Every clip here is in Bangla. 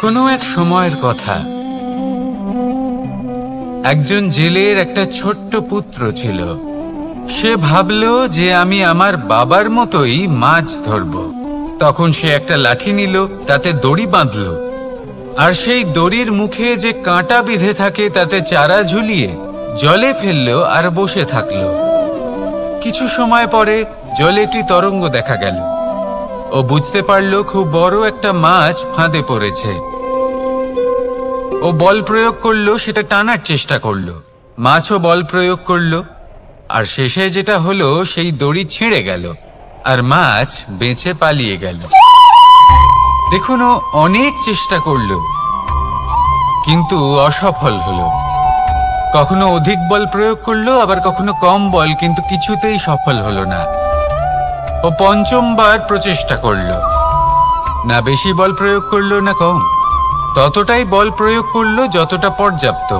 কোনো এক সময়ের কথা, একজন জেলের একটা ছোট্ট পুত্র ছিল। সে ভাবল যে আমি আমার বাবার মতোই মাছ ধরব। তখন সে একটা লাঠি নিল, তাতে দড়ি বাঁধল, আর সেই দড়ির মুখে যে কাঁটা বিঁধে থাকে তাতে চারা ঝুলিয়ে জলে ফেললো আর বসে থাকলো। কিছু সময় পরে জলে একটি তরঙ্গ দেখা গেল। ও বুঝতে পারল খুব বড় একটা মাছ ফাঁদে পড়েছে। ও বল প্রয়োগ করলো, সেটা টানার চেষ্টা করলো। মাছও বল প্রয়োগ করলো, আর শেষে যেটা হলো সেই দড়ি ছিঁড়ে গেল আর মাছ বেঁচে পালিয়ে গেল। দেখুন, ও অনেক চেষ্টা করলো কিন্তু অসফল হলো। কখনো অধিক বল প্রয়োগ করলো, আবার কখনো কম বল, কিন্তু কিছুতেই সফল হলো না। ও পঞ্চমবার প্রচেষ্টা করলো, না বেশি বল প্রয়োগ করলো না কম, ততটাই বল প্রয়োগ করলো যতটা পর্যাপ্ত,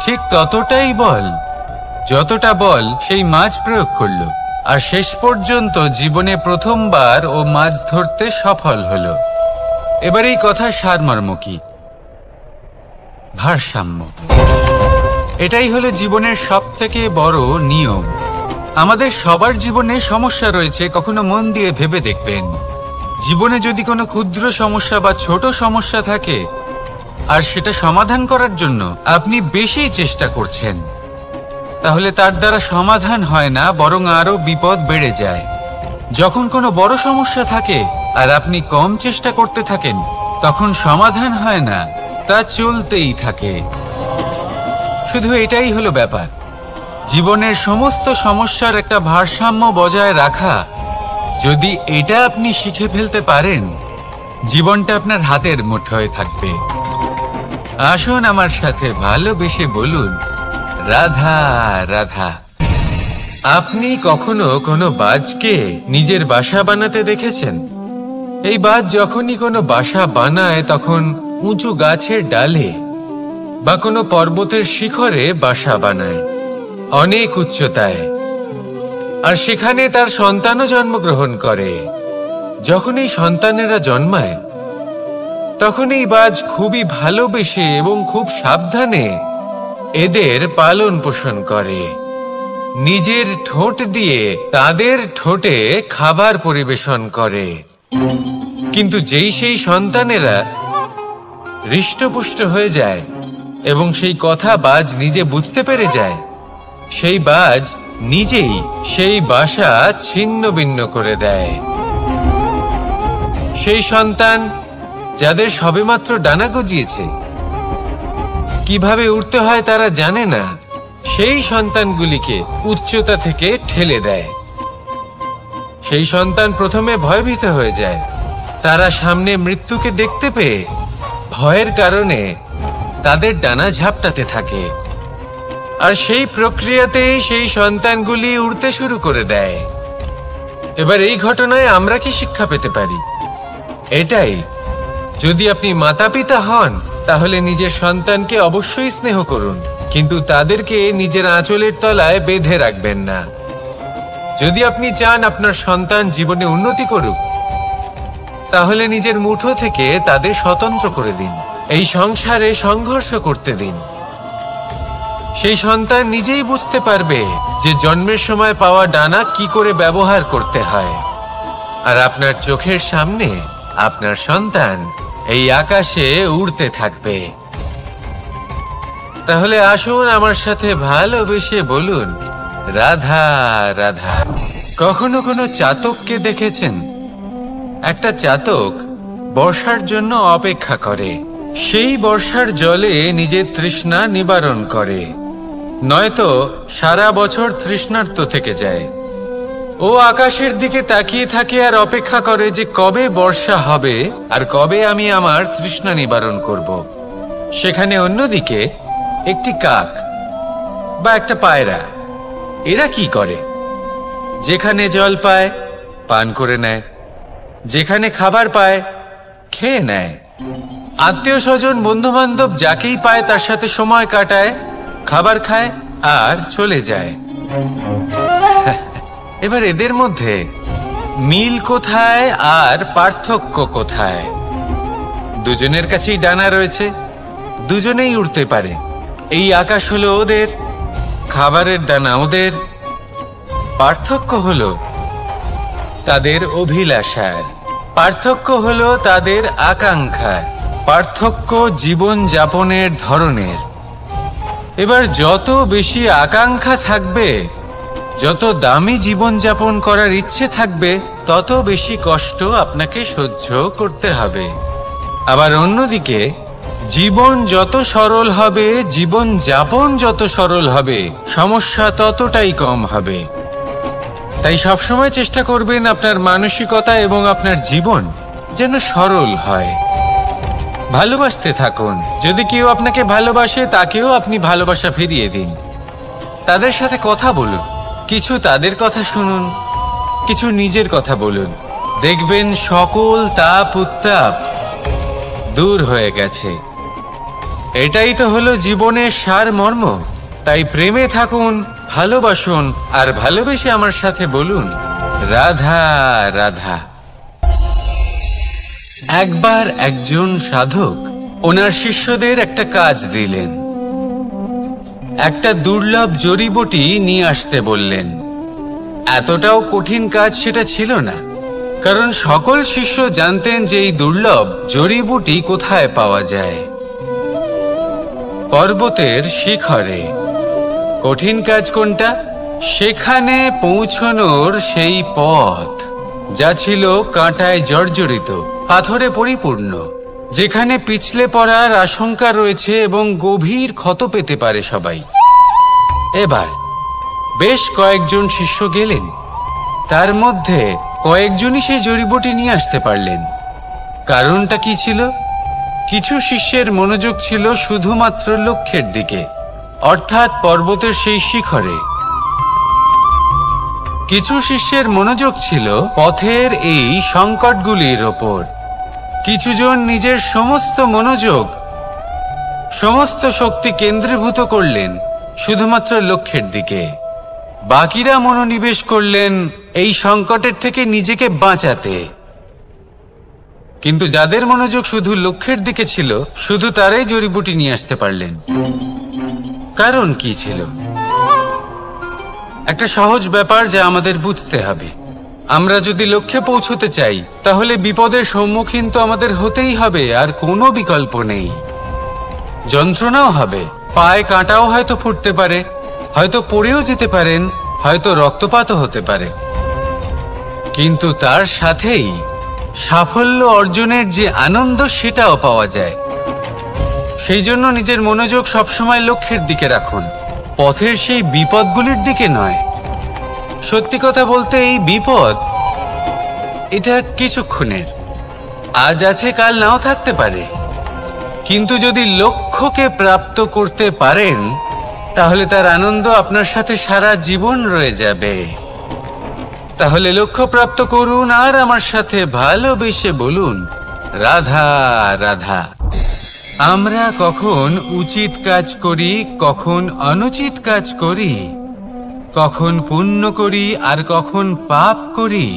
ঠিক ততটাই বল, যতটা বল সেই মাছ প্রয়োগ করলো। আর শেষ পর্যন্ত জীবনে প্রথমবার ও মাছ ধরতে সফল হলো। এবার এই কথার সারমর্ম কি? ভারসাম্য। এটাই হলো জীবনের সবথেকে বড় নিয়ম। আমাদের সবার জীবনে সমস্যা রয়েছে, কখনো মন দিয়ে ভেবে দেখবেন। জীবনে যদি কোনো ক্ষুদ্র সমস্যা বা ছোট সমস্যা থাকে আর সেটা সমাধান করার জন্য আপনি বেশি চেষ্টা করছেন, তাহলে তার দ্বারা সমাধান হয় না, বরং আরো বিপদ বেড়ে যায়। যখন কোনো বড় সমস্যা থাকে আর আপনি কম চেষ্টা করতে থাকেন, তখন সমাধান হয় না, তা চলতেই থাকে। শুধু এটাই হলো ব্যাপার। জীবনের সমস্ত সমস্যার একটা ভারসাম্য বজায় রাখা, যদি এটা আপনি শিখে ফেলতে পারেন, জীবনটা আপনার হাতের মুঠোয় থাকবে। আসুন আমার সাথে ভালোবেসে বলুন, রাধা রাধা। আপনি কখনো কোনো বাজকে নিজের বাসা বানাতে দেখেছেন? এই বাজ যখনই কোনো বাসা বানায়, তখন উঁচু গাছের ডালে বা কোনো পর্বতের শিখরে বাসা বানায়, অনেক উচ্চতায়, আর সেখানে তার সন্তানও জন্মগ্রহণ করে। যখন এই সন্তানেরা জন্মায়, তখন এই বাজ খুবই ভালোবেসে এবং খুব সাবধানে এদের পালন পোষণ করে। নিজের ঠোঁট দিয়ে তাদের ঠোঁটে খাবার পরিবেশন করে। কিন্তু যেই সেই সন্তানেরা হৃষ্টপুষ্ট হয়ে যায় এবং সেই কথা বাজ নিজে বুঝতে পেরে যায়, সেই বাজ নিজেই সেই বাসা ছিন্ন ভিন্ন করে দেয়। সেই সন্তান যাদের সবেমাত্র ডানা গজিয়েছে, কিভাবে উড়তে হয় তারা জানে না, সেই সন্তানগুলিকে উচ্চতা থেকে ঠেলে দেয়। সেই সন্তান প্রথমে ভয়ভীত হয়ে যায়। তারা সামনে মৃত্যুকে দেখতে পেয়ে ভয়ের কারণে তাদের ডানা ঝাপটাতে থাকে, আর সেই প্রক্রিয়াতেই সেই সন্তানগুলি উড়তে শুরু করে দেয়। এবার এই ঘটনায় আমরা কি শিক্ষা পেতে পারি? এটাই, যদি আপনি মাতা পিতা হন, তাহলে নিজের সন্তানকে অবশ্যই স্নেহ করুন, কিন্তু তাদেরকে নিজের আঁচলের তলায় বেঁধে রাখবেন না। যদি আপনি চান আপনার সন্তান জীবনে উন্নতি করুক, তাহলে নিজের মুঠো থেকে তাদের স্বতন্ত্র করে দিন। এই সংসারে সংঘর্ষ করতে দিন। সেই সন্তান নিজেই বুঝতে পারবে যে জন্মের সময় পাওয়া ডানা কি করে ব্যবহার করতে হয়। আর আপনার চোখের সামনে আপনার সন্তান এই আকাশে উড়তে থাকবে। তাহলে আসুন আমার সাথে ভালোবেসে বলুন, রাধা রাধা। কখনো কোনো চাতককে দেখেছেন? একটা চাতক বর্ষার জন্য অপেক্ষা করে। সেই বর্ষার জলে নিজের তৃষ্ণা নিবারণ করে, নয়তো সারা বছর তৃষ্ণার্ত থেকে যায়। ও আকাশের দিকে তাকিয়ে থাকে আর অপেক্ষা করে যে কবে বর্ষা হবে আর কবে আমি আমার তৃষ্ণা নিবারণ করব। সেখানে অন্যদিকে একটি কাক বা একটা পায়রা, এরা কি করে? যেখানে জল পায় পান করে নেয়, যেখানে খাবার পায় খেয়ে নেয়, আত্মীয় স্বজন বন্ধু বান্ধব যাকেই পায় তার সাথে সময় কাটায়, খাবার খায় আর চলে যায়। এবার এদের মধ্যে মিল কোথায় আর পার্থক্য কোথায়? দুজনের কাছেই ডানা রয়েছে, দুজনেই উড়তে পারে। এই আকাশ হলো ওদের, খাবারের দানা ওদের। পার্থক্য হলো তাদের অভিলাষার, পার্থক্য হলো তাদের আকাঙ্ক্ষার, পার্থক্য জীবন যাপনের ধরনের। এবার যত বেশি আকাঙ্ক্ষা থাকবে, যত দামি জীবন যাপন করার ইচ্ছে থাকবে, তত বেশি কষ্ট আপনাকে সহ্য করতে হবে। আবার অন্যদিকে জীবন যত সরল হবে, জীবন যাপন যত সরল হবে, সমস্যা ততটাই কম হবে। তাই সবসময় চেষ্টা করবেন আপনার মানসিকতা এবং আপনার জীবন যেন সরল হয়। ভালোবাসতে থাকুন। যদি কেউ আপনাকে ভালোবাসে, তাকেও আপনি ভালোবাসা ফিরিয়ে দিন। তাদের সাথে কথা বলুন, কিছু তাদের কথা শুনুন, কিছু নিজের কথা বলুন। দেখবেন সকল তাপ উত্তাপ দূর হয়ে গেছে। এটাই তো হলো জীবনের সারমর্ম। তাই প্রেমে থাকুন, ভালোবাসুন, আর ভালোবেসে আমার সাথে বলুন, রাধা রাধা। একবার একজন সাধক ওনার শিষ্যদের একটা কাজ দিলেন। একটা দুর্লভ জড়িবুটি নিয়ে আসতে বললেন। এতটাও কঠিন কাজ সেটা ছিল না, কারণ সকল শিষ্য জানতেন যে এই দুর্লভ জড়িবুটি কোথায় পাওয়া যায়। পর্বতের শিখরে। কঠিন কাজ কোনটা? সেখানে পৌঁছনোর সেই পথ, যা ছিল কাঁটায় জর্জরিত, পাথরে পরিপূর্ণ, যেখানে পিছলে পড়ার আশঙ্কা রয়েছে এবং গভীর ক্ষত পেতে পারে সবাই। এবার বেশ কয়েকজন শিষ্য গেলেন, তার মধ্যে কয়েকজনই সেই জড়িবুটি নিয়ে আসতে পারলেন। কারণটা কি ছিল? কিছু শিষ্যের মনোযোগ ছিল শুধুমাত্র লক্ষ্যের দিকে, অর্থাৎ পর্বতের সেই শিখরে। কিছু শিষ্যের মনোযোগ ছিল পথের এই সংকটগুলির ওপর। কিছুজন নিজের সমস্ত মনোযোগ, সমস্ত শক্তি কেন্দ্রীভূত করলেন শুধুমাত্র লক্ষ্যের দিকে। বাকিরা মনোনিবেশ করলেন এই সংকটের থেকে নিজেকে বাঁচাতে। কিন্তু যাদের মনোযোগ শুধু লক্ষ্যের দিকে ছিল, শুধু তারাই জড়িবুটি নিয়ে আসতে পারলেন। কারণ কি ছিল? একটা সহজ ব্যাপার যা আমাদের বুঝতে হবে। আমরা যদি লক্ষ্যে পৌঁছতে চাই, তাহলে বিপদের সম্মুখীন তো আমাদের হতেই হবে, আর কোনো বিকল্প নেই। যন্ত্রণাও হবে, পায়ে কাঁটাও হয়তো ফুটতে পারে, হয়তো পড়েও যেতে পারেন, হয়তো রক্তপাতও হতে পারে। কিন্তু তার সাথেই সাফল্য অর্জনের যে আনন্দ, সেটাও পাওয়া যায়। সেই জন্য নিজের মনোযোগ সবসময় লক্ষ্যের দিকে রাখুন, পথের সেই বিপদগুলির দিকে নয়। সত্যি কথা বলতে, এই বিপদ এটা কিছুক্ষণের, আজ আছে কাল নাও থাকতে পারে। কিন্তু যদি লক্ষ্যকে প্রাপ্ত করতে পারেন, তাহলে তার আনন্দ আপনার সাথে সারা জীবন রয়ে যাবে। তাহলে লক্ষ্য প্রাপ্ত করুন আর আমার সাথে ভালোবেসে বলুন, রাধা রাধা। আমরা কখন উচিত কাজ করি, কখন অনুচিত কাজ করি, কখন পুণ্য করি আর কখন পাপ করি,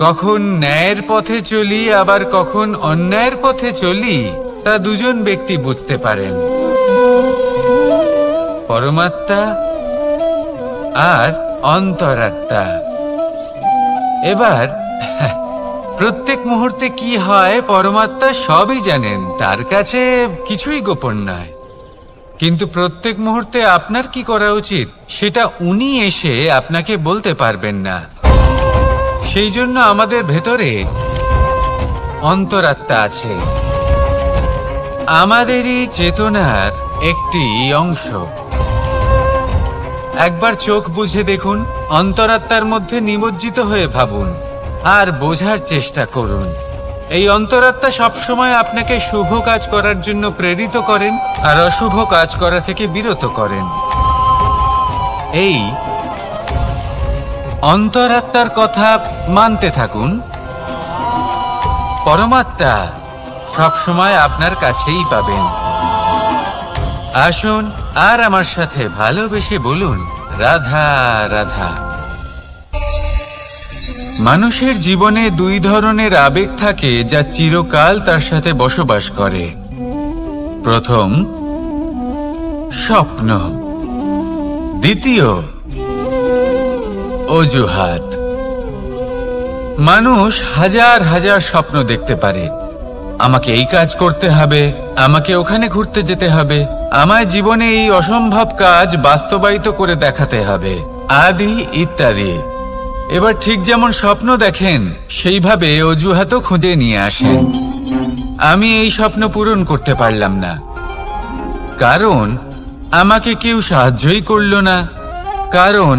কখন ন্যায়ের পথে চলি আবার কখন অন্যায়ের পথে চলি, তা দুজন ব্যক্তি বুঝতে পারেন, পরমাত্মা আর অন্তরাত্মা। এবার প্রত্যেক মুহূর্তে কি হয় পরমাত্মা সবই জানেন, তার কাছে কিছুই গোপন নয়। কিন্তু প্রত্যেক মুহূর্তে আপনার কি করা উচিত, সেটা উনি এসে আপনাকে বলতে পারবেন না। সেই জন্য আমাদের ভেতরে অন্তরাত্মা আছে, আমাদেরই চেতনার একটি অংশ। একবার চোখ বুঝে দেখুন, অন্তরাত্মার মধ্যে নিমজ্জিত হয়ে ভাবুন আর বোঝার চেষ্টা করুন। এই অন্তরাত্মা সবসময় আপনাকে শুভ কাজ করার জন্য প্রেরিত করেন আর অশুভ কাজ করা থেকে বিরত করেন। এই অন্তরাত্মার কথা মানতে থাকুন। পরমাত্মা সবসময় আপনার কাছেই পাবেন। আসুন আর আমার সাথে ভালোবেসে বলুন, রাধা রাধা। মানুষের জীবনে দুই ধরনের আবেগ থাকে যা চিরকাল তার সাথে বসবাস করে। প্রথম, স্বপ্ন। দ্বিতীয়, অজুহাত। মানুষ হাজার হাজার স্বপ্ন দেখতে পারে। আমাকে এই কাজ করতে হবে, আমাকে ওখানে ঘুরতে যেতে হবে, আমায় জীবনে এই অসম্ভব কাজ বাস্তবায়িত করে দেখাতে হবে, আদি ইত্যাদি। এবার ঠিক যেমন স্বপ্ন দেখেন সেইভাবে অজুহাতও খুঁজে নিয়ে আসেন। আমি এই স্বপ্ন পূরণ করতে পারলাম না, কারণ আমাকে কেউ সাহায্যই করল না, কারণ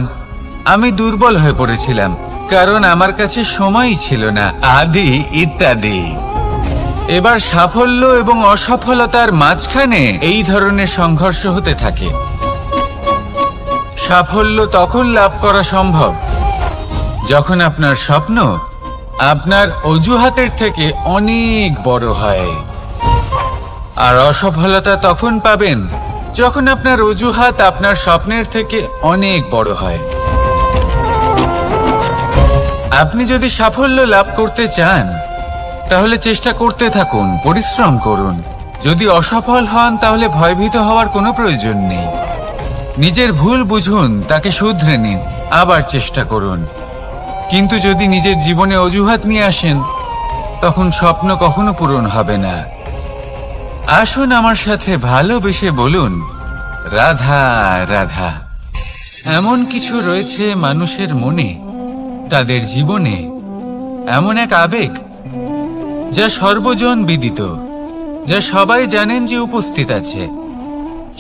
আমি দুর্বল হয়ে পড়েছিলাম, কারণ আমার কাছে সময়ই ছিল না, আদি ইত্যাদি। এবার সাফল্য এবং অসফলতার মাঝখানে এই ধরনের সংঘর্ষ হতে থাকে। সাফল্য তখন লাভ করা সম্ভব যখন আপনার স্বপ্ন আপনার অজুহাতের থেকে অনেক বড় হয়, আর অসফলতা তখন পাবেন যখন আপনার অজুহাত আপনার স্বপ্নের থেকে অনেক বড় হয়। আপনি যদি সাফল্য লাভ করতে চান তাহলে চেষ্টা করতে থাকুন, পরিশ্রম করুন। যদি অসফল হন তাহলে ভয়ভীত হওয়ার কোনো প্রয়োজন নেই। নিজের ভুল বুঝুন, তাকে শুধরে নিন, আবার চেষ্টা করুন। কিন্তু যদি নিজের জীবনে অজুহাত নিয়ে আসেন তখন স্বপ্ন কখনো পূরণ হবে না। আসুন আমার সাথে ভালোবেসে বলুন, রাধা রাধা। এমন কিছু রয়েছে মানুষের মনে, তাদের জীবনে এমন এক আবেগ যা সর্বজন বিদিত, যা সবাই জানেন যে উপস্থিত আছে।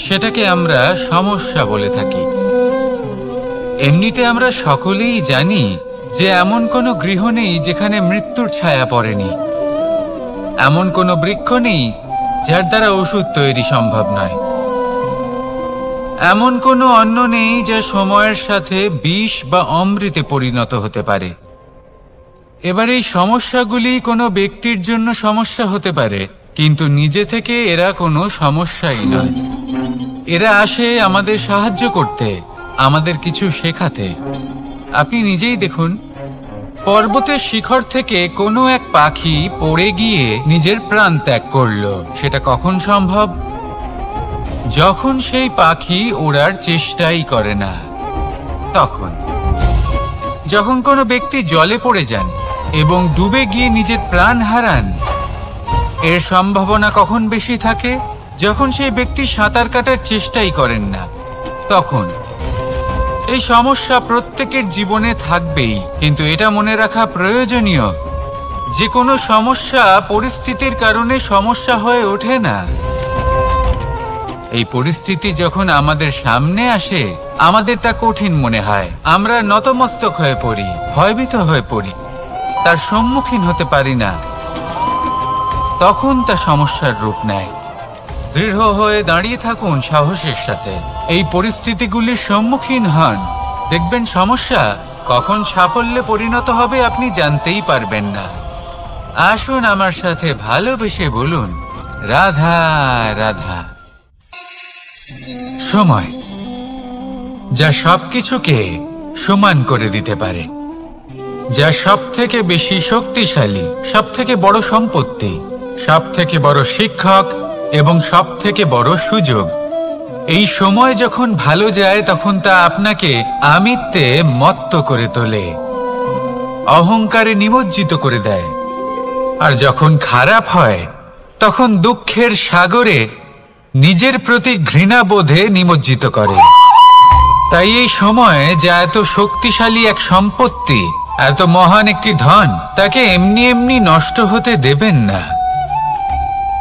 সেটাকে আমরা সমস্যা বলে থাকি। এমনিতে আমরা সকলেই জানি যে এমন কোনো গৃহ নেই যেখানে মৃত্যুর ছায়া পড়েনি, এমন কোনো বৃক্ষ নেই যার দ্বারা ওষুধ তৈরি সম্ভব নয়, এমন কোনো অন্ন নেই যা সময়ের সাথে বিষ বা অমৃতে পরিণত হতে পারে। এবার এই সমস্যাগুলি কোনো ব্যক্তির জন্য সমস্যা হতে পারে, কিন্তু নিজে থেকে এরা কোনো সমস্যাই নয়। এরা আসে আমাদের সাহায্য করতে, আমাদের কিছু শেখাতে। আপনি নিজেই দেখুন, পর্বতের শিখর থেকে কোনো এক পাখি পড়ে গিয়ে নিজের প্রাণ ত্যাগ করলো। সেটা কখন সম্ভব? যখন সেই পাখি ওড়ার চেষ্টাই করে না। তখন যখন কোনো ব্যক্তি জলে পড়ে যান এবং ডুবে গিয়ে নিজের প্রাণ হারান, এর সম্ভাবনা কখন বেশি থাকে? যখন সেই ব্যক্তি সাঁতার কাটার চেষ্টাই করেন না। তখন এই সমস্যা প্রত্যেকের জীবনে থাকবেই, কিন্তু এটা মনে রাখা প্রয়োজনীয় যে কোনো সমস্যা পরিস্থিতির কারণে সমস্যা হয়ে ওঠে না। এই পরিস্থিতি যখন আমাদের সামনে আসে আমাদের তা কঠিন মনে হয়, আমরা নতমস্তক হয়ে পড়ি, ভয়ভীত হয়ে পড়ি, তার সম্মুখীন হতে পারি না। তখন তা সমস্যার রূপ নেয়। দৃঢ় হয়ে দাঁড়িয়ে থাকুন সাহসের সাথে, এই পরিস্থিতিগুলির সম্মুখীন হন। দেখবেন সমস্যা কখন সাফল্যে পরিণত হবে আপনি জানতেই পারবেন না। আসুন আমার সাথে ভালোবেসে বলুন, রাধা রাধা। সময় যা সবকিছুকে সমান করে দিতে পারে, যা সব থেকে বেশি শক্তিশালী, সব থেকে বড় সম্পত্তি, সব থেকে বড় শিক্ষক এবং সব থেকে বড় সুযোগ। এই সময় যখন ভালো যায় তখন তা আপনাকে আমিত্বে মত্ত করে তোলে, অহংকারে নিমজ্জিত করে দেয়। আর যখন খারাপ হয় তখন দুঃখের সাগরে নিজের প্রতি ঘৃণাবোধে নিমজ্জিত করে। তাই এই সময় যা এত শক্তিশালী এক সম্পত্তি, এত মহান একটি ধন, তাকে এমনি এমনি নষ্ট হতে দেবেন না।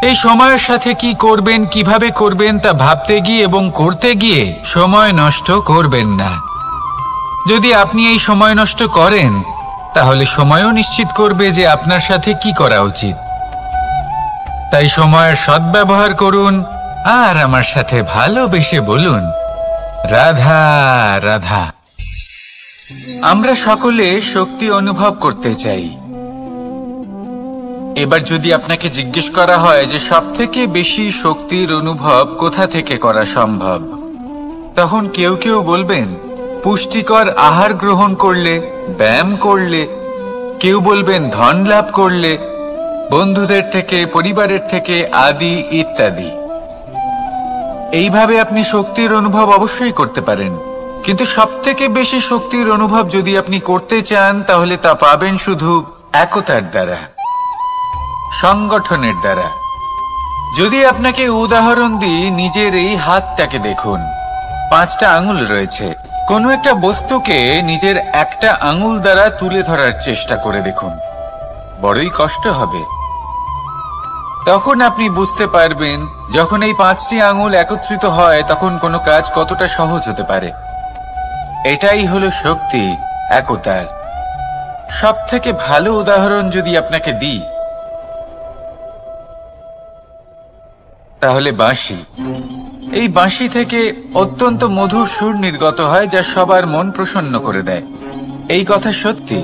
এই সময়ের সাথে কি করবেন, কিভাবে করবেন তা ভাবতে গিয়ে এবং করতে গিয়ে সময় নষ্ট করবেন না। যদি আপনি এই সময় নষ্ট করেন তাহলে সময়ও নিশ্চিত করবে যে আপনার সাথে কি করা উচিত। তাই সময়ের সদ্ব্যবহার করুন আর আমার সাথে ভালোবেসে বলুন, রাধা রাধা। আমরা সকলে শক্তি অনুভব করতে চাই। এবার যদি আপনাকে জিজ্ঞেস করা হয় যে সবথেকে বেশি শক্তির অনুভব কোথা থেকে করা সম্ভব, তখন কেউ কেউ বলবেন পুষ্টিকর আহার গ্রহণ করলে, ব্যায়াম করলে, কেউ বলবেন ধন লাভ করলে, বন্ধুদের থেকে, পরিবারের থেকে, আদি ইত্যাদি। এইভাবে আপনি শক্তির অনুভব অবশ্যই করতে পারেন, কিন্তু সবথেকে বেশি শক্তির অনুভব যদি আপনি করতে চান তাহলে তা পাবেন শুধু একতার দ্বারা, সংগঠনের দ্বারা। যদি আপনাকে উদাহরণ দিই, নিজের এই হাতটাকে দেখুন, 5টা আঙুল রয়েছে। কোনো একটা বস্তুকে নিজের একটা আঙুল দ্বারা তুলে ধরার চেষ্টা করে দেখুন, বড়ই কষ্ট হবে। তখন আপনি বুঝতে পারবেন যখন এই 5টি আঙুল একত্রিত হয় তখন কোনো কাজ কতটা সহজ হতে পারে। এটাই হলো শক্তি, একতার। সব থেকে ভালো উদাহরণ যদি আপনাকে দিই তাহলে বাঁশি। এই বাঁশি থেকে অত্যন্ত মধুর সুর নির্গত হয় যা সবার মন প্রসন্ন করে দেয়। এই কথা সত্যি,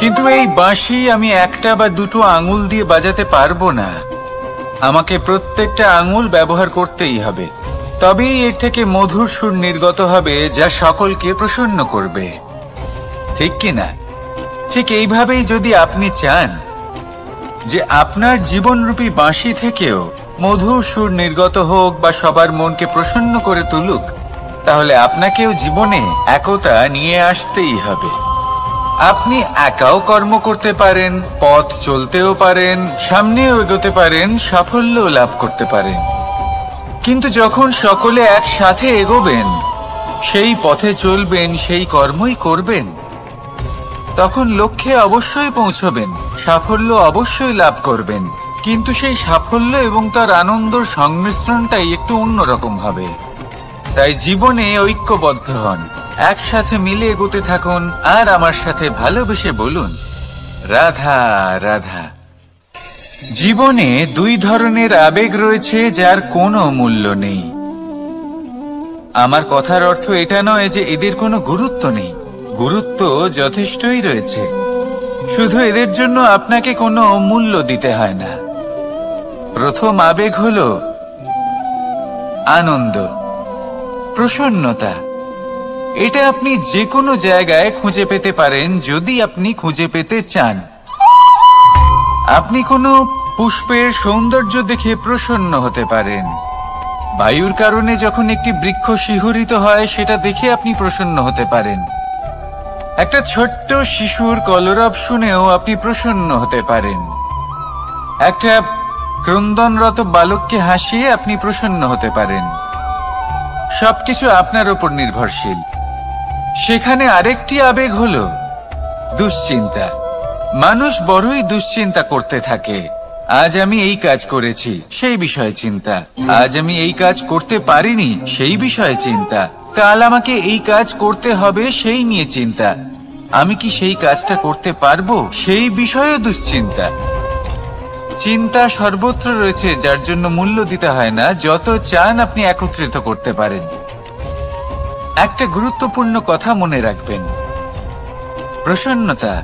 কিন্তু এই বাঁশি আমি একটা বা দুটো আঙুল দিয়ে বাজাতে পারবো না। আমাকে প্রত্যেকটা আঙুল ব্যবহার করতেই হবে, তবেই এর থেকে মধুর সুর নির্গত হবে যা সকলকে প্রসন্ন করবে, ঠিক কিনা? ঠিক এইভাবেই যদি আপনি চান যে আপনার জীবনরূপী বাঁশি থেকেও মধুর সুর নির্গত হোক বা সবার মনকে প্রসন্ন করে তুলুক, তাহলে আপনাকেও জীবনে একতা নিয়ে আসতেই হবে। আপনি একাও কর্ম করতে পারেন, পথ চলতেও পারেন, সামনেও এগোতে পারেন, সাফল্যও লাভ করতে পারেন। কিন্তু যখন সকলে একসাথে এগোবেন, সেই পথে চলবেন, সেই কর্মই করবেন, তখন লক্ষ্যে অবশ্যই পৌঁছবেন, সাফল্য অবশ্যই লাভ করবেন। কিন্তু সেই সাফল্য এবং তার আনন্দর সংমিশ্রণটাই একটু অন্যরকম হবে। তাই জীবনে ঐক্যবদ্ধ হন, একসাথে মিলে এগোতে থাকুন, আর আমার সাথে ভালোবেসে বলুন, রাধা রাধা। জীবনে 2 ধরনের আবেগ রয়েছে যার কোনো মূল্য নেই। আমার কথার অর্থ এটা নয় যে এদের কোনো গুরুত্ব নেই, গুরুত্ব যথেষ্টই রয়েছে, শুধু এদের জন্য আপনাকে কোনো মূল্য দিতে হয় না। প্রথম আবেগ হলো আনন্দ, প্রসন্নতা। এটা আপনি যে কোনো জায়গায় খুঁজে পেতে পারেন যদি আপনি খুঁজে পেতে চান। আপনি কোনো পুষ্পের সৌন্দর্য দেখে প্রসন্ন হতে পারেন। বায়ুর কারণে যখন একটি বৃক্ষ শিহরিত হয় সেটা দেখে আপনি প্রসন্ন হতে পারেন। একটা ছোট্ট শিশুর কলরব শুনেও আপনি প্রসন্ন হতে পারেন। একটা ক্রন্দনরত বালককে হাসিয়ে আপনি প্রসন্ন হতে পারেন। সবকিছু আপনার উপর নির্ভরশীল। সেখানে আরেকটি আবেগ হলো দুশ্চিন্তা। মানুষ বড়ই দুশ্চিন্তা করতে থাকে। আজ আমি এই কাজ করেছি, সেই বিষয়ে চিন্তা। আজ আমি এই কাজ করতে পারিনি, সেই বিষয়ে চিন্তা। কাল আমাকে এই কাজ করতে হবে, সেই নিয়ে চিন্তা। আমি কি সেই কাজটা করতে পারবো, সেই বিষয়ে দুশ্চিন্তা। চিন্তা সর্বত্র রয়েছে, যার জন্য মূল্য দিতে হয় না। যত চান আপনি একত্রিত করতে পারেন। একটা গুরুত্বপূর্ণ কথা মনে রাখবেন, প্রসন্নতা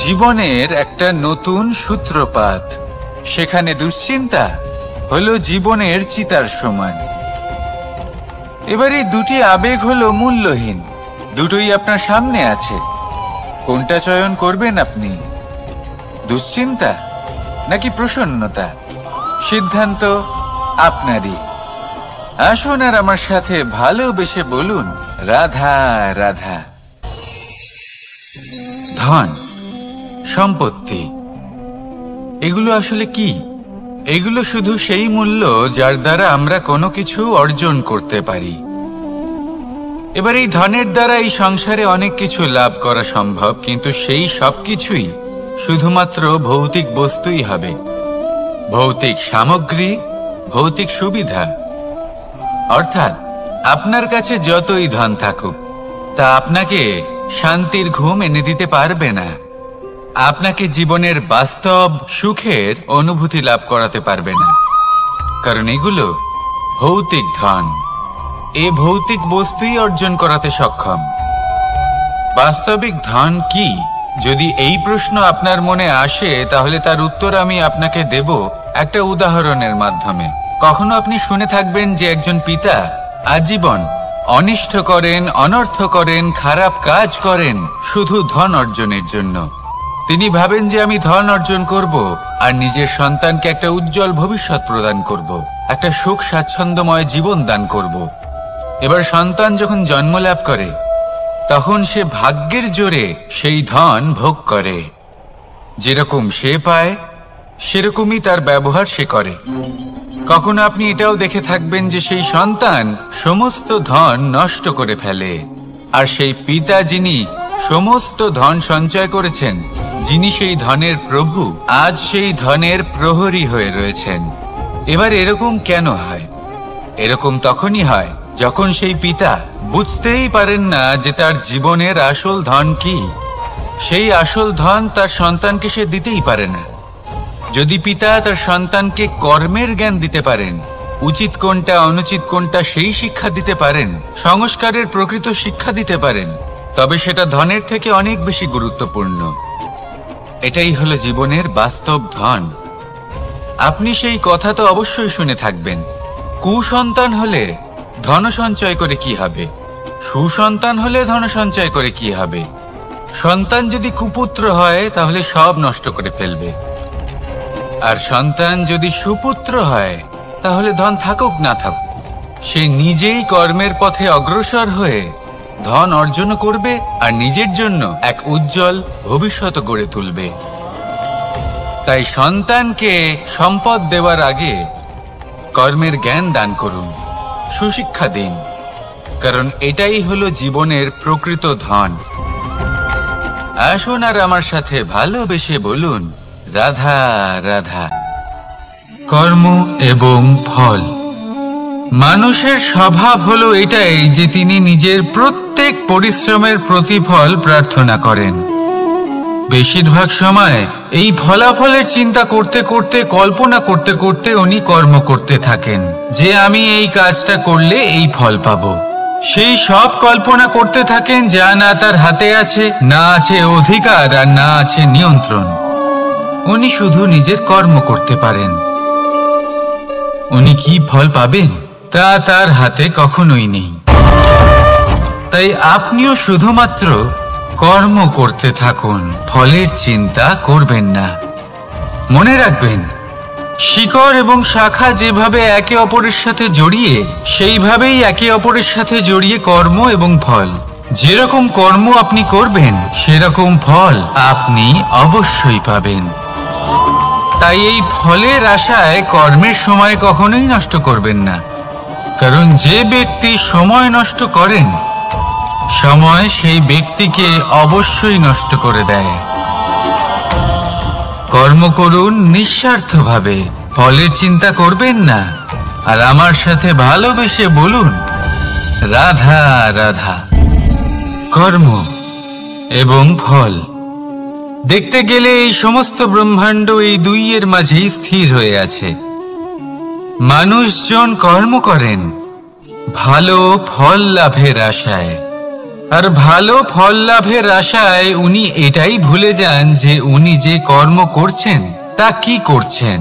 জীবনের একটা নতুন সূত্রপাত। সেখানে দুশ্চিন্তা হলো জীবনের চিতার সমান। এবার এই দুটি আবেগ হলো মূল্যহীন, দুটোই আপনার সামনে আছে। কোনটা চয়ন করবেন আপনি, দুশ্চিন্তা নাকি প্রসন্নতা? সিদ্ধান্ত আপনারই। আসুন আর আমার সাথে ভালোবেসে বলুন, রাধা রাধা। ধন, সম্পত্তি, এগুলো আসলে কি? এগুলো শুধু সেই মূল্য যার দ্বারা আমরা কোনো কিছু অর্জন করতে পারি। এবার এই ধনের দ্বারা এই সংসারে অনেক কিছু লাভ করা সম্ভব, কিন্তু সেই সবকিছুই শুধুমাত্র ভৌতিক বস্তুই হবে। ভৌতিক সামগ্রী, ভৌতিক সুবিধা। অর্থাৎ আপনার কাছে যতই ধন থাকুক, তা আপনাকে শান্তির ঘুম এনে দিতে পারবে না। আপনাকে জীবনের বাস্তব সুখের অনুভূতি লাভ করাতে পারবে না, কারণ এগুলো ভৌতিক ধন। এ ভৌতিক বস্তুই অর্জন করাতে সক্ষম। বাস্তবিক ধন কি? যদি এই প্রশ্ন আপনার মনে আসে, তাহলে তার উত্তর আমি আপনাকে দেব একটা উদাহরণের মাধ্যমে। কখনো আপনি শুনে থাকবেন যে একজন পিতা আজীবন অনিষ্ট করেন, অনর্থ করেন, খারাপ কাজ করেন শুধু ধন অর্জনের জন্য। তিনি ভাবেন যে আমি ধন অর্জন করব আর নিজের সন্তানকে একটা উজ্জ্বল ভবিষ্যৎ প্রদান করব, একটা সুখ স্বাচ্ছন্দ্যময় জীবন দান করব। এবার সন্তান যখন জন্ম লাভ করে তখন সে ভাগ্যের জোরে সেই ধন ভোগ করে। যেরকম সে পায় সেরকমই তার ব্যবহার সে করে। কখনো আপনি এটাও দেখে থাকবেন যে সেই সন্তান সমস্ত ধন নষ্ট করে ফেলে, আর সেই পিতা যিনি সমস্ত ধন সঞ্চয় করেছেন, যিনি সেই ধনের প্রভু, আজ সেই ধনের প্রহরী হয়ে রয়েছেন। এবার এরকম কেন হয়? এরকম তখনই হয় যখন সেই পিতা বুঝতেই পারেন না যে তার জীবনের আসল ধন কি। সেই আসল ধন তার সন্তানকে সে দিতেই পারে না। যদি পিতা তার সন্তানকে কর্মের জ্ঞান দিতে পারেন, উচিত কোনটা অনুচিত কোনটা সেই শিক্ষা দিতে পারেন, সংস্কারের প্রকৃত শিক্ষা দিতে পারেন, তবে সেটা ধনের থেকে অনেক বেশি গুরুত্বপূর্ণ। এটাই হলো জীবনের বাস্তব ধন। আপনি সেই কথা তো অবশ্যই শুনে থাকবেন, কুসন্তান হলে ধন সঞ্চয় করে কি হবে, সুসন্তান হলে ধন সঞ্চয় করে কি হবে। সন্তান যদি কুপুত্র হয় তাহলে সব নষ্ট করে ফেলবে, আর সন্তান যদি সুপুত্র হয় তাহলে ধন থাকুক না থাকুক সে নিজেই কর্মের পথে অগ্রসর হয়ে ধন অর্জন করবে আর নিজের জন্য এক উজ্জ্বল ভবিষ্যৎ গড়ে তুলবে। তাই সন্তানকে সম্পদ দেওয়ার আগে কর্মের জ্ঞান দান করুন, সুশিক্ষা দিন, কারণ এটাই হলো জীবনের প্রকৃত ধন। আসুন আর আমার সাথে ভালোবেসে বলুন, রাধা রাধা। কর্ম এবং ফল। মানুষের স্বভাব হলো এটাই যে তিনি নিজের প্রত্যেক পরিশ্রমের প্রতিফল প্রার্থনা করেন। বেশিরভাগ সময় এই ফলাফলের চিন্তা করতে করতে, কল্পনা করতে করতে উনি কর্ম করতে থাকেন যে আমি এই কাজটা করলে এই ফল পাবো। সেই সব কল্পনা করতে থাকেন যা না তার হাতে আছে, না আছে অধিকার আর না আছে নিয়ন্ত্রণ। উনি শুধু নিজের কর্ম করতে পারেন। উনি কি ফল পাবেন তা তার হাতে কখনোই নেই। তাই আপনিও শুধুমাত্র কর্ম করতে থাকুন, ফলের চিন্তা করবেন না। মনে রাখবেন, শিকড় এবং শাখা যেভাবে একে অপরের সাথে জড়িয়ে, সেইভাবেই একে অপরের সাথে জড়িয়ে কর্ম এবং ফল। যেরকম কর্ম আপনি করবেন সেরকম ফল আপনি অবশ্যই পাবেন। তাই এই ফলের আশায় কর্মের সময় কখনোই নষ্ট করবেন না, কারণ যে ব্যক্তি সময় নষ্ট করেন, সময় সেই ব্যক্তিকে অবশ্যই নষ্ট করে দেয়। কর্ম করুন নিঃস্বার্থভাবে, ফলের চিন্তা করবেন না, আর আমার সাথে ভালোবেসে বলুন, রাধা রাধা। কর্ম এবং ফল। দেখতে গেলে এই সমস্ত ব্রহ্মাণ্ড এই দুইয়ের মাঝেই স্থির হয়ে আছে। মানুষজন কর্ম করেন ভালো ফল লাভের আশায়, আর ভালো ফল লাভের আশায় উনি এটাই ভুলে যান যে উনি যে কর্ম করছেন তা কি করছেন।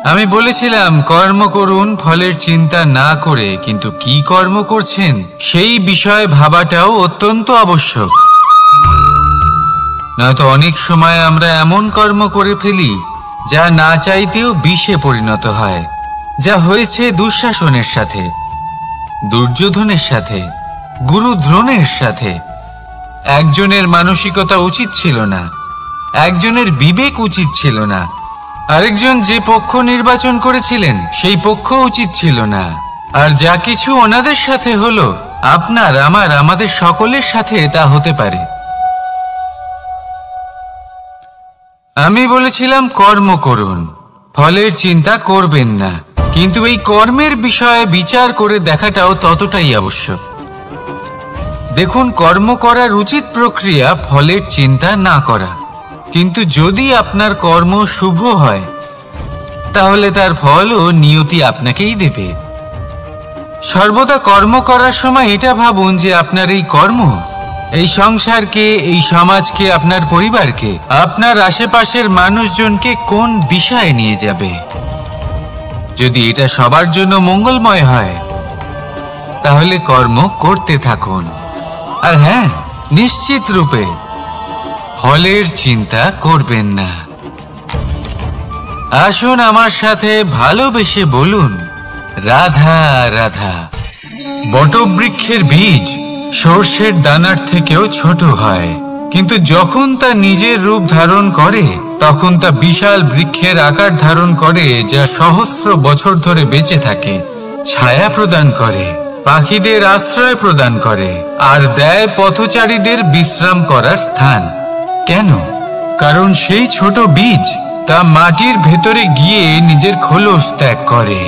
আমি বলেছিলাম কর্ম করুন ফলের চিন্তা না করে, কিন্তু কি কর্ম করছেন সেই বিষয়ে ভাবাটাও অত্যন্ত আবশ্যক। নয়তো অনেক সময় আমরা এমন কর্ম করে ফেলি যা না চাইতেও বিষে পরিণত হয়, যা হয়েছে দুঃশাসনের সাথে, দুর্যোধনের সাথে, গুরু দ্রোণের সাথে। একজনের মানসিকতা উচিত ছিল না, একজনের বিবেক উচিত ছিল না, আরেকজন যে পক্ষ নির্বাচন করেছিলেন সেই পক্ষ উচিত ছিল না। আর যা কিছু ওনাদের সাথে হলো, আপনার আমার আমাদের সকলের সাথে তা হতে পারে। আমি বলেছিলাম কর্ম করুন, ফলের চিন্তা করবেন না, কিন্তু এই কর্মের বিষয়ে বিচার করে দেখাটাও ততটাই আবশ্যক। দেখুন, কর্ম করার উচিত প্রক্রিয়া ফলের চিন্তা না করা, কিন্তু যদি আপনার কর্ম শুভ হয় তাহলে তার ফলও নিয়তি আপনাকেই দেবে। সর্বদা কর্ম করার সময় এটা ভাবুন যে আপনার এই কর্ম এই সংসারকে, এই সমাজকে, আপনার পরিবারকে, আপনার আশেপাশের মানুষজনকে কোন দিশায় নিয়ে যাবে। যদি এটা সবার জন্য মঙ্গলময় হয় তাহলে কর্ম করতে থাকুন। আর হ্যাঁ, নিশ্চিত রূপে ফলের চিন্তা করবেন না। আসুন আমার সাথে ভালোবেসে বলুন, রাধা রাধা। বটবৃক্ষের বীজ সর্ষের দানার থেকেও ছোট হয়, কিন্তু যখন তা নিজের রূপ ধারণ করে তখন তা বিশাল বৃক্ষের আকার ধারণ করে, যা সহস্র বছর ধরে বেঁচে থাকে, ছায়া প্রদান করে, পাখিদের আশ্রয় প্রদান করে, আর দেয় পথচারীদের বিশ্রাম করার স্থান। কেন? কারণ সেই ছোট বীজ তা মাটির ভেতরে গিয়ে নিজের খোলস ত্যাগ করে।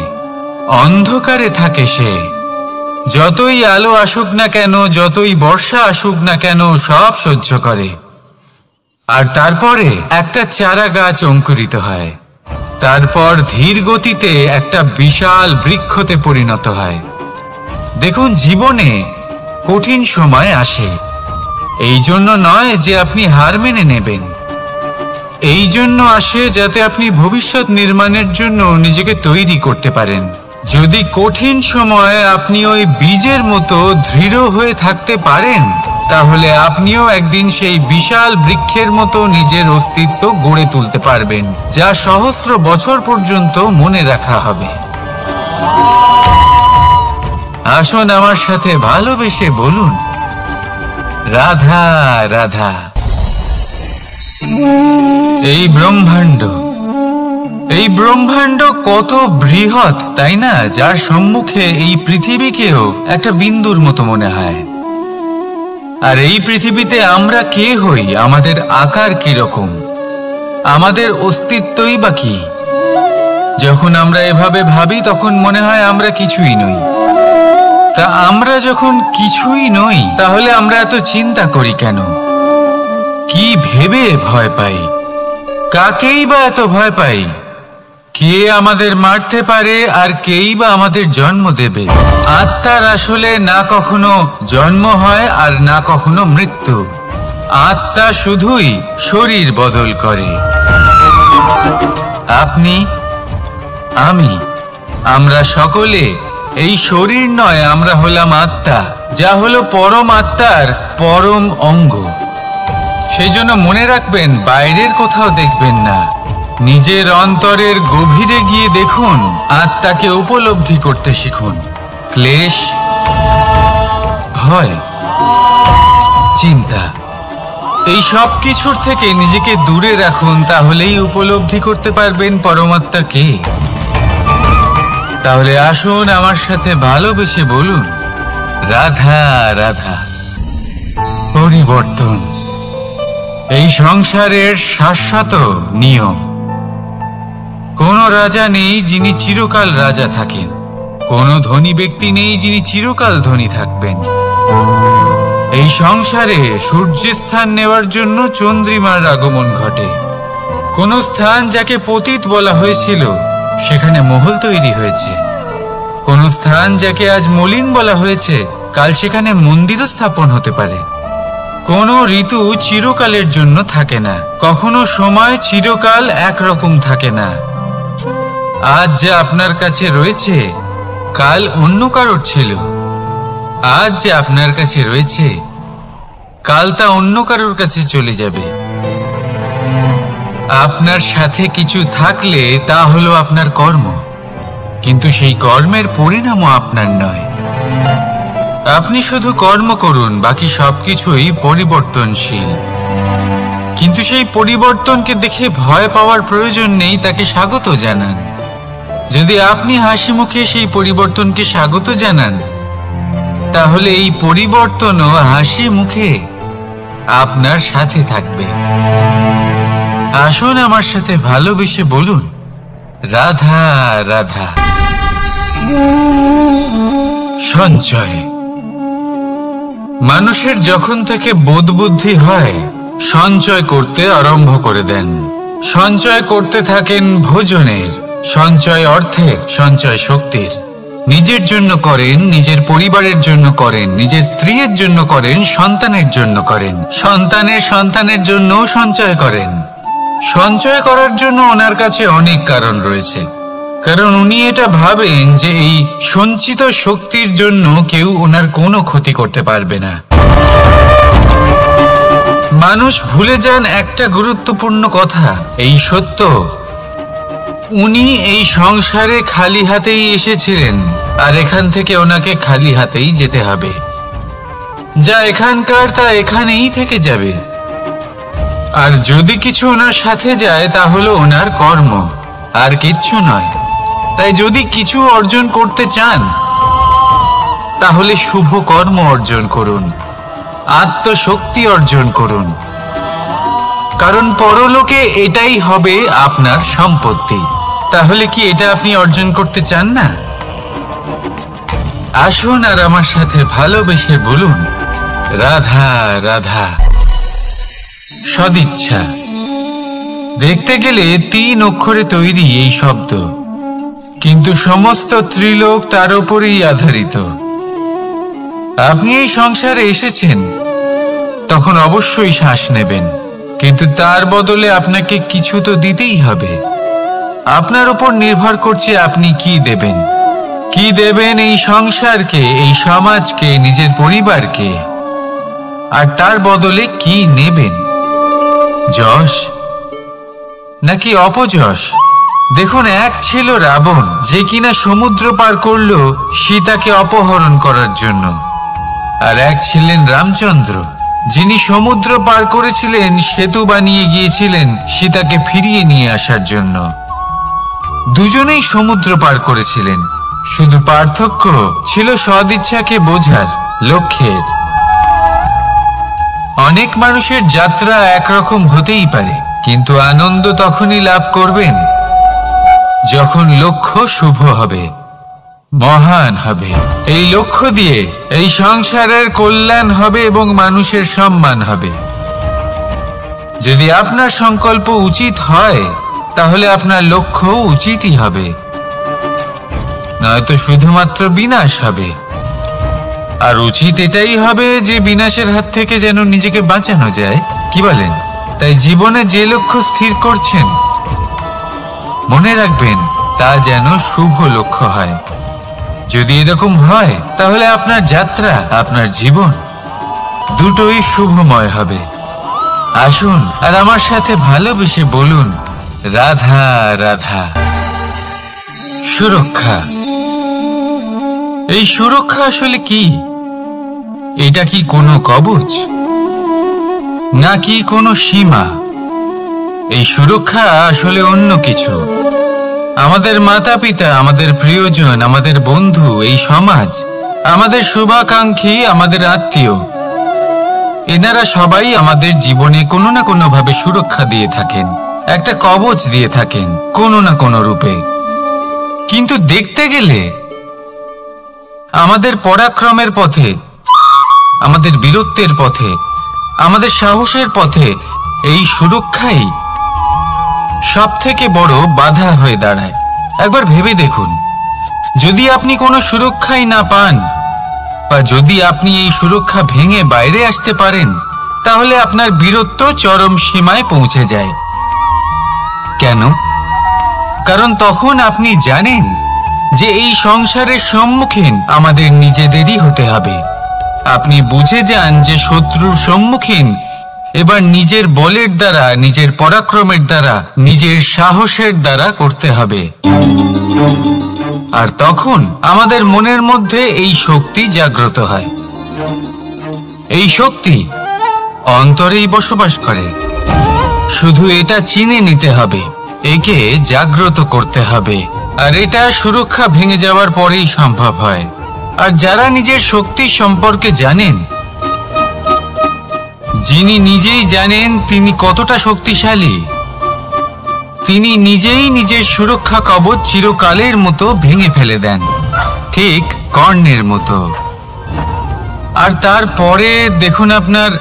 অন্ধকারে থাকে সে, যতই আলো আসুক না কেন, যতই বর্ষা আসুক না কেন, সব সহ্য করে। আর তারপরে একটা চারা গাছ অঙ্কুরিত হয়, তারপর ধীর গতিতে একটা বিশাল বৃক্ষতে পরিণত হয়। দেখুন, জীবনে কঠিন সময় আসে, এই জন্য নয় যে আপনি হার মেনে নেবেন, এই জন্য আসে যাতে আপনি ভবিষ্যৎ নির্মাণের জন্য নিজেকে তৈরি করতে পারেন। যদি কঠিন সময়ে আপনি ওই বীজের মতো দৃঢ় হয়ে থাকতে পারেন, তাহলে আপনিও একদিন সেই বিশাল বৃক্ষের মতো নিজের অস্তিত্ব গড়ে তুলতে পারবেন, যা সহস্র বছর পর্যন্ত মনে রাখা হবে। আসুন আমার সাথে ভালোবেসে বলুন, রাধা রাধা। এই ব্রহ্মাণ্ড কত বৃহৎ, তাই না? যার সম্মুখে এই পৃথিবীকেও একটা বিন্দুর মতো মনে হয়। আর এই পৃথিবীতে আমরা কে হই, আমাদের আকার কি রকম, আমাদের অস্তিত্বই বা কি? যখন আমরা এভাবে ভাবি তখন মনে হয় আমরা কিছুই নই। তা আমরা যখন কিছুই নই, তাহলে আমরা এত চিন্তা করি কেন? কি ভেবে ভয় পাই? কাকেই বা এত ভয় পাই? কে আমাদের মারতে পারে আর কেই বা আমাদের জন্ম দেবে? আত্মার আসলে না কখনো জন্ম হয় আর না কখনো মৃত্যু। আত্মা শুধুই শরীর বদল করে। আপনি, আমি, আমরা সকলে এই শরীর নয়, আমরা হলাম আত্মা, যা হলো পরম আত্মার পরম অঙ্গ। সেই জন্য মনে রাখবেন, বাইরের কোথাও দেখবেন না, নিজের অন্তরের গভীরে গিয়ে দেখুন, আত্মাকে উপলব্ধি করতে শিখুন। ক্লেশ, ভয়, চিন্তা, এই সব কিছুর থেকে নিজেকে দূরে রাখুন, তাহলেই উপলব্ধি করতে পারবেন পরমাত্মা কে। তাহলে আসুন আমার সাথে ভালোবেসে বলুন, রাধা রাধা। পরিবর্তন এই সংসারের শাশ্বত নিয়ম। কোন রাজা নেই যিনি চিরকাল রাজা থাকেন, কোন ধনী ব্যক্তি নেই যিনি চিরকাল ধনী থাকবেন। এই সংসারে সূর্যের স্থান নেওয়ার জন্য চন্দ্রিমার আগমন ঘটে। কোন স্থান যাকে পতিত বলা হয়েছিল, সেখানে মহল তৈরি হয়েছে। কোন স্থান যাকে আজ মলিন বলা হয়েছে, কাল সেখানে মন্দিরও স্থাপন হতে পারে। কোন ঋতু চিরকালের জন্য থাকে না, কখনো সময় চিরকাল একরকম থাকে না। আজ যা আপনার কাছে রয়েছে, কাল অন্য কারোর ছিল। আজ যে আপনার কাছে রয়েছে, কাল তা অন্য কারোর কাছে চলে যাবে। আপনার সাথে কিছু থাকলে তা হলো আপনার কর্ম, কিন্তু সেই কর্মের পরিণামও আপনার নয়। আপনি শুধু কর্ম করুন, বাকি সবকিছুই পরিবর্তনশীল। কিন্তু সেই পরিবর্তনকে দেখে ভয় পাওয়ার প্রয়োজন নেই, তাকে স্বাগত জানান। যদি আপনি হাসি মুখে সেই পরিবর্তনকে স্বাগত জানান, তাহলে এই পরিবর্তনও হাসি মুখে আপনার সাথে থাকবে। আসুন আমার সাথে ভালোবেসে বলুন, রাধা রাধা। সঞ্চয়। মানুষের যখন থেকে বোধ বুদ্ধি হয়, সঞ্চয় করতে আরম্ভ করে দেন। সঞ্চয় করতে থাকেন ভোজনের, সঞ্চয় অর্থের, সঞ্চয় শক্তির। নিজের জন্য করেন, নিজের পরিবারের জন্য করেন, নিজের স্ত্রীর জন্য করেন, সন্তানের জন্য করেন, সন্তানের সন্তানের জন্যও সঞ্চয় করেন। সঞ্চয় করার জন্য ওনার কাছে অনেক কারণ রয়েছে, কারণ উনি এটা ভাবেন যে এই সঞ্চিত শক্তির জন্য কেউ ওনার কোনো ক্ষতি করতে পারবে না। মানুষ মানুষ ভুলে যান একটা গুরুত্বপূর্ণ কথা, এই সত্য, উনি এই সংসারে খালি হাতেই এসেছিলেন আর এখান থেকে ওনাকে খালি হাতেই যেতে হবে। যা এখানকার তা এখানেই থেকে যাবে। আর যদি কিছু ওনার সাথে যায় তা হলো ওনার কর্ম, আর কিচ্ছু নয়। তাই যদি কিছু অর্জন করতে চান তাহলে শুভ কর্ম অর্জন করুন, আত্মশক্তি অর্জন করুন, কারণ পরলোকে এটাই হবে আপনার সম্পত্তি। তাহলে কি এটা আপনি অর্জন করতে চান না? আসুন আর আমার সাথে ভালোবেসে বলুন, রাধা রাধা। সদিচ্ছা। দেখতে গেলে 3 অক্ষরে তৈরি এই শব্দ, কিন্তু সমস্ত ত্রিলোক তার উপরেই আধারিত। আপনি এই সংসারে এসেছেন, তখন অবশ্যই শ্বাস নেবেন, কিন্তু তার বদলে আপনাকে কিছু তো দিতেই হবে। আপনার উপর নির্ভর করছে আপনি কি দেবেন। কি দেবেন এই সংসারকে, এই সমাজকে, নিজের পরিবারকে, আর তার বদলে কি নেবেন? যশ নাকি অপযশ? দেখুন, এক ছিল রাবণ, যে কিনা সমুদ্র পার করল সীতাকে অপহরণ করার জন্য, আর এক ছিলেন রামচন্দ্র, যিনি সমুদ্র পার করেছিলেন, সেতু বানিয়ে গিয়েছিলেন সীতাকে ফিরিয়ে নিয়ে আসার জন্য। দুজনেই সমুদ্র পার করেছিলেন, শুধু পার্থক্য ছিল সদিচ্ছাকে বোঝার, লক্ষ্যের। অনেক মানুষের যাত্রা একরকম হতেই পারে, কিন্তু আনন্দ তখনই লাভ করবেন যখন লক্ষ্য শুভ হবে, মহান হবে। এই লক্ষ্য দিয়ে এই সংসারের কল্যাণ হবে এবং মানুষের সম্মান হবে। যদি আপনার সংকল্প উচিত হয় তাহলে আপনার লক্ষ্য উচিতই হবে, নয়তো শুধুমাত্র বিনাশ হবে। আর উচিত এটাই হবে যে বিনাশের হাত থেকে যেন নিজেকে বাঁচানো যায়, কি বলেন? তাই জীবনে যে লক্ষ্য স্থির করছেন, মনে রাখবেন তা যেন শুভ লক্ষ্য হয়। যদি এরকম হয় তাহলে আপনার যাত্রা, আপনার জীবন দুটোই শুভময় হবে। আসুন আর আমার সাথে ভালোবেসে বলুন, রাধা রাধা। সুরক্ষা। এই সুরক্ষা আসলে কি? এটা কি কোনো কবচ নাকি কোনো সীমা? এই সুরক্ষা আসলে অন্য কিছু। আমাদের মাতা পিতা, আমাদের প্রিয়জন, আমাদের বন্ধু, এই সমাজ, আমাদের শুভাকাঙ্ক্ষী, আমাদের আত্মীয়, এনারা সবাই আমাদের জীবনে কোনো না কোনো ভাবে সুরক্ষা দিয়ে থাকেন, একটা কবচ দিয়ে থাকেন কোনো না কোনো রূপে। কিন্তু দেখতে গেলে আমাদের পরাক্রমের পথে, আমাদের বীরত্বের পথে, আমাদের সাহসের পথে এই সুরক্ষাই সব থেকে বড় বাধা হয়ে দাঁড়ায়। একবার ভেবে দেখুন, যদি আপনি কোনো সুরক্ষাই না পান, বা যদি আপনি এই সুরক্ষা ভেঙে বাইরে আসতে পারেন, তাহলে আপনার বীরত্ব চরম সীমায় পৌঁছে যায়। কেন? কারণ তখন আপনি জানেন যে এই সংসারের সম্মুখীন আমাদের নিজেদেরই হতে হবে। আপনি বুঝে যান যে শত্রুর সম্মুখীন এবার নিজের বলের দ্বারা, নিজের পরাক্রমের দ্বারা, নিজের সাহসের দ্বারা করতে হবে। আর তখন আমাদের মনের মধ্যে এই শক্তি জাগ্রত হয়। এই শক্তি অন্তরেই বসবাস করে, শুধু এটা চিনে নিতে হবে, একে জাগ্রত করতে হবে। আর এটা সুরক্ষা ভেঙে যাওয়ার পরেই সম্ভব হয়। আর যারা নিজের শক্তি সম্পর্কে জানেন, যিনি নিজেই জানেন তিনি কতটা শক্তিশালী, তিনি নিজেই নিজের সুরক্ষা কবচ চিরকালের মতো ভেঙে ফেলে দেন, ঠিক কর্ণের মতো। আর তারপরে দেখুন, আপনার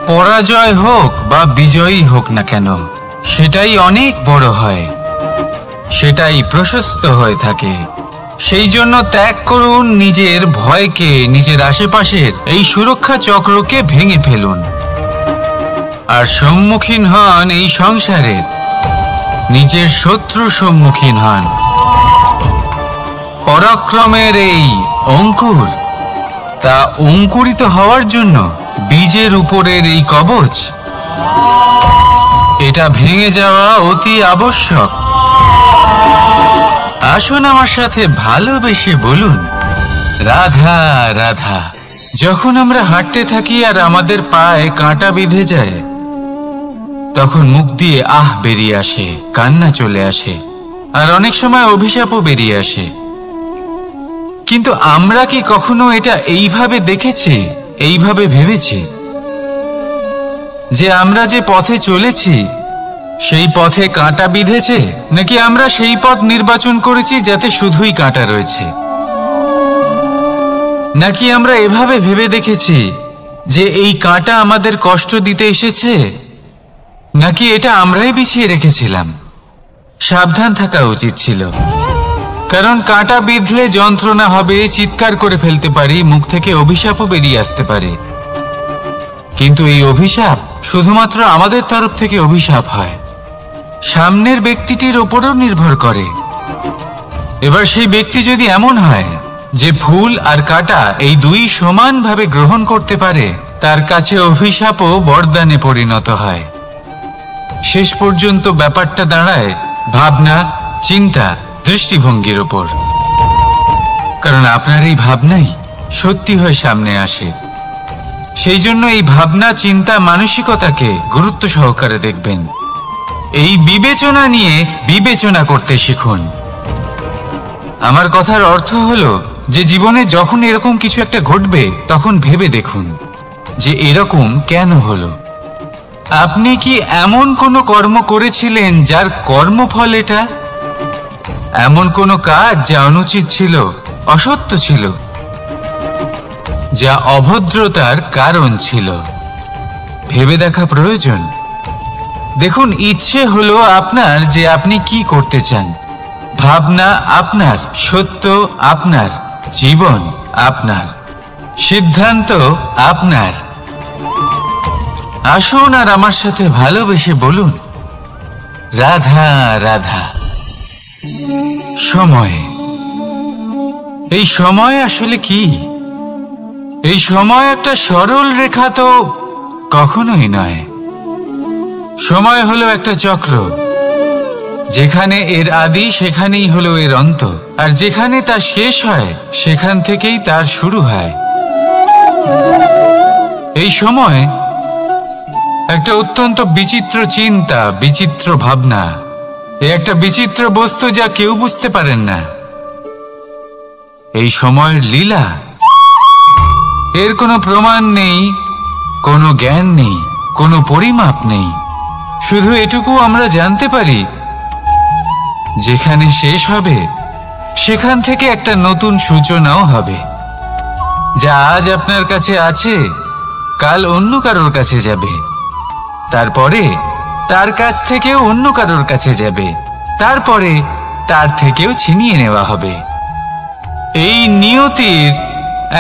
পরাজয় হোক বা বিজয়ী হোক না কেন, সেটাই অনেক বড় হয়, সেটাই প্রশস্ত হয়ে থাকে। সেই জন্য ত্যাগ করুন নিজের ভয়কে, নিজের আশেপাশের এই সুরক্ষা চক্রকে ভেঙে ফেলুন, আর সম্মুখীন হন এই সংসারের নিজের শত্রুর সম্মুখীন হন। পরাক্রমের এই অঙ্কুর, তা অঙ্কুরিত হওয়ার জন্য বীজের উপরের এই কবচ এটা ভেঙে যাওয়া অতি আবশ্যক। আসুন আমার সাথে ভালোবেসে বলুন, রাধা রাধা। যখন আমরা হাঁটতে থাকি আর আমাদের পায়ে কাঁটা বিঁধে যায়, তখন মুখ দিয়ে আহ বেরিয়ে আসে, কান্না চলে আসে, আর অনেক সময় অভিশাপও বেরিয়ে আসে। কিন্তু আমরা কি কখনো এটা এইভাবে দেখেছি, এইভাবে ভেবেছি যে আমরা যে পথে চলেছি সেই পথে কাঁটা বিঁধেছে, নাকি আমরা সেই পথ নির্বাচন করেছি যাতে শুধুই কাঁটা রয়েছে? নাকি আমরা এভাবে ভেবে দেখেছি যে এই কাঁটা আমাদের কষ্ট দিতে এসেছে, নাকি এটা আমরাই বিছিয়ে রেখেছিলাম? সাবধান থাকা উচিত ছিল, কারণ কাঁটা বিঁধলে যন্ত্রণা হবে, চিৎকার করে ফেলতে পারি, মুখ থেকে অভিশাপও বেরিয়ে আসতে পারে। কিন্তু এই অভিশাপ শুধুমাত্র আমাদের তরফ থেকে অভিশাপ হয়, সামনের ব্যক্তিটির ওপরও নির্ভর করে। এবার সেই ব্যক্তি যদি এমন হয় যে ফুল আর কাঁটা এই দুই সমানভাবে গ্রহণ করতে পারে, তার কাছে অভিশাপও বরদানে পরিণত হয়। শেষ পর্যন্ত ব্যাপারটা দাঁড়ায় ভাবনা, চিন্তা, দৃষ্টিভঙ্গির ওপর। কারণ আপনার এই ভাবনাই সত্যি হয়ে সামনে আসে। সেই জন্য এই ভাবনা, চিন্তা, মানসিকতাকে গুরুত্ব সহকারে দেখবেন। এই বিবেচনা নিয়ে বিবেচনা করতে শিখুন। আমার কথার অর্থ হলো যে জীবনে যখন এরকম কিছু একটা ঘটবে, তখন ভেবে দেখুন যে এরকম কেন হলো। আপনি কি এমন কোনো কর্ম করেছিলেন যার কর্মফল এটা? এমন কোনো কাজ যা অনুচিত ছিল, অসত্য ছিল, যা অভদ্রতার কারণ ছিল? ভেবে দেখা প্রয়োজন। দেখুন, ইচ্ছে হলো আপনার যে আপনি কি করতে চান, ভাবনা আপনার, সত্য আপনার, জীবন আপনার, সিদ্ধান্ত আপনার। আসুন আর আমার সাথে ভালোবেসে বলুন, রাধা রাধা। সময়, এই সময় আসলে কি? এই সময় একটা সরল রেখা তো কখনোই নয়। সময় হলো একটা চক্র, যেখানে এর আদি সেখানেই হলো এর অন্ত, আর যেখানে তা শেষ হয় সেখান থেকেই তার শুরু হয়। এই সময় একটা অত্যন্ত বিচিত্র চিন্তা, বিচিত্র ভাবনা, একটা বিচিত্র বস্তু যা কেউ বুঝতে পারেন না। এই সময়ের লীলা, এর কোনো প্রমাণ নেই, কোনো জ্ঞান নেই, কোনো পরিমাপ নেই। শুধু এটুকু আমরা জানতে পারি, যেখানে শেষ হবে সেখান থেকে একটা নতুন সূচনাও হবে। যা আজ আপনার কাছে আছে, কাল অন্য কারোর কাছে যাবে, তারপরে তার কাছ থেকেও অন্য কারোর কাছে যাবে, তারপরে তার থেকেও ছিনিয়ে নেওয়া হবে। এই নিয়তির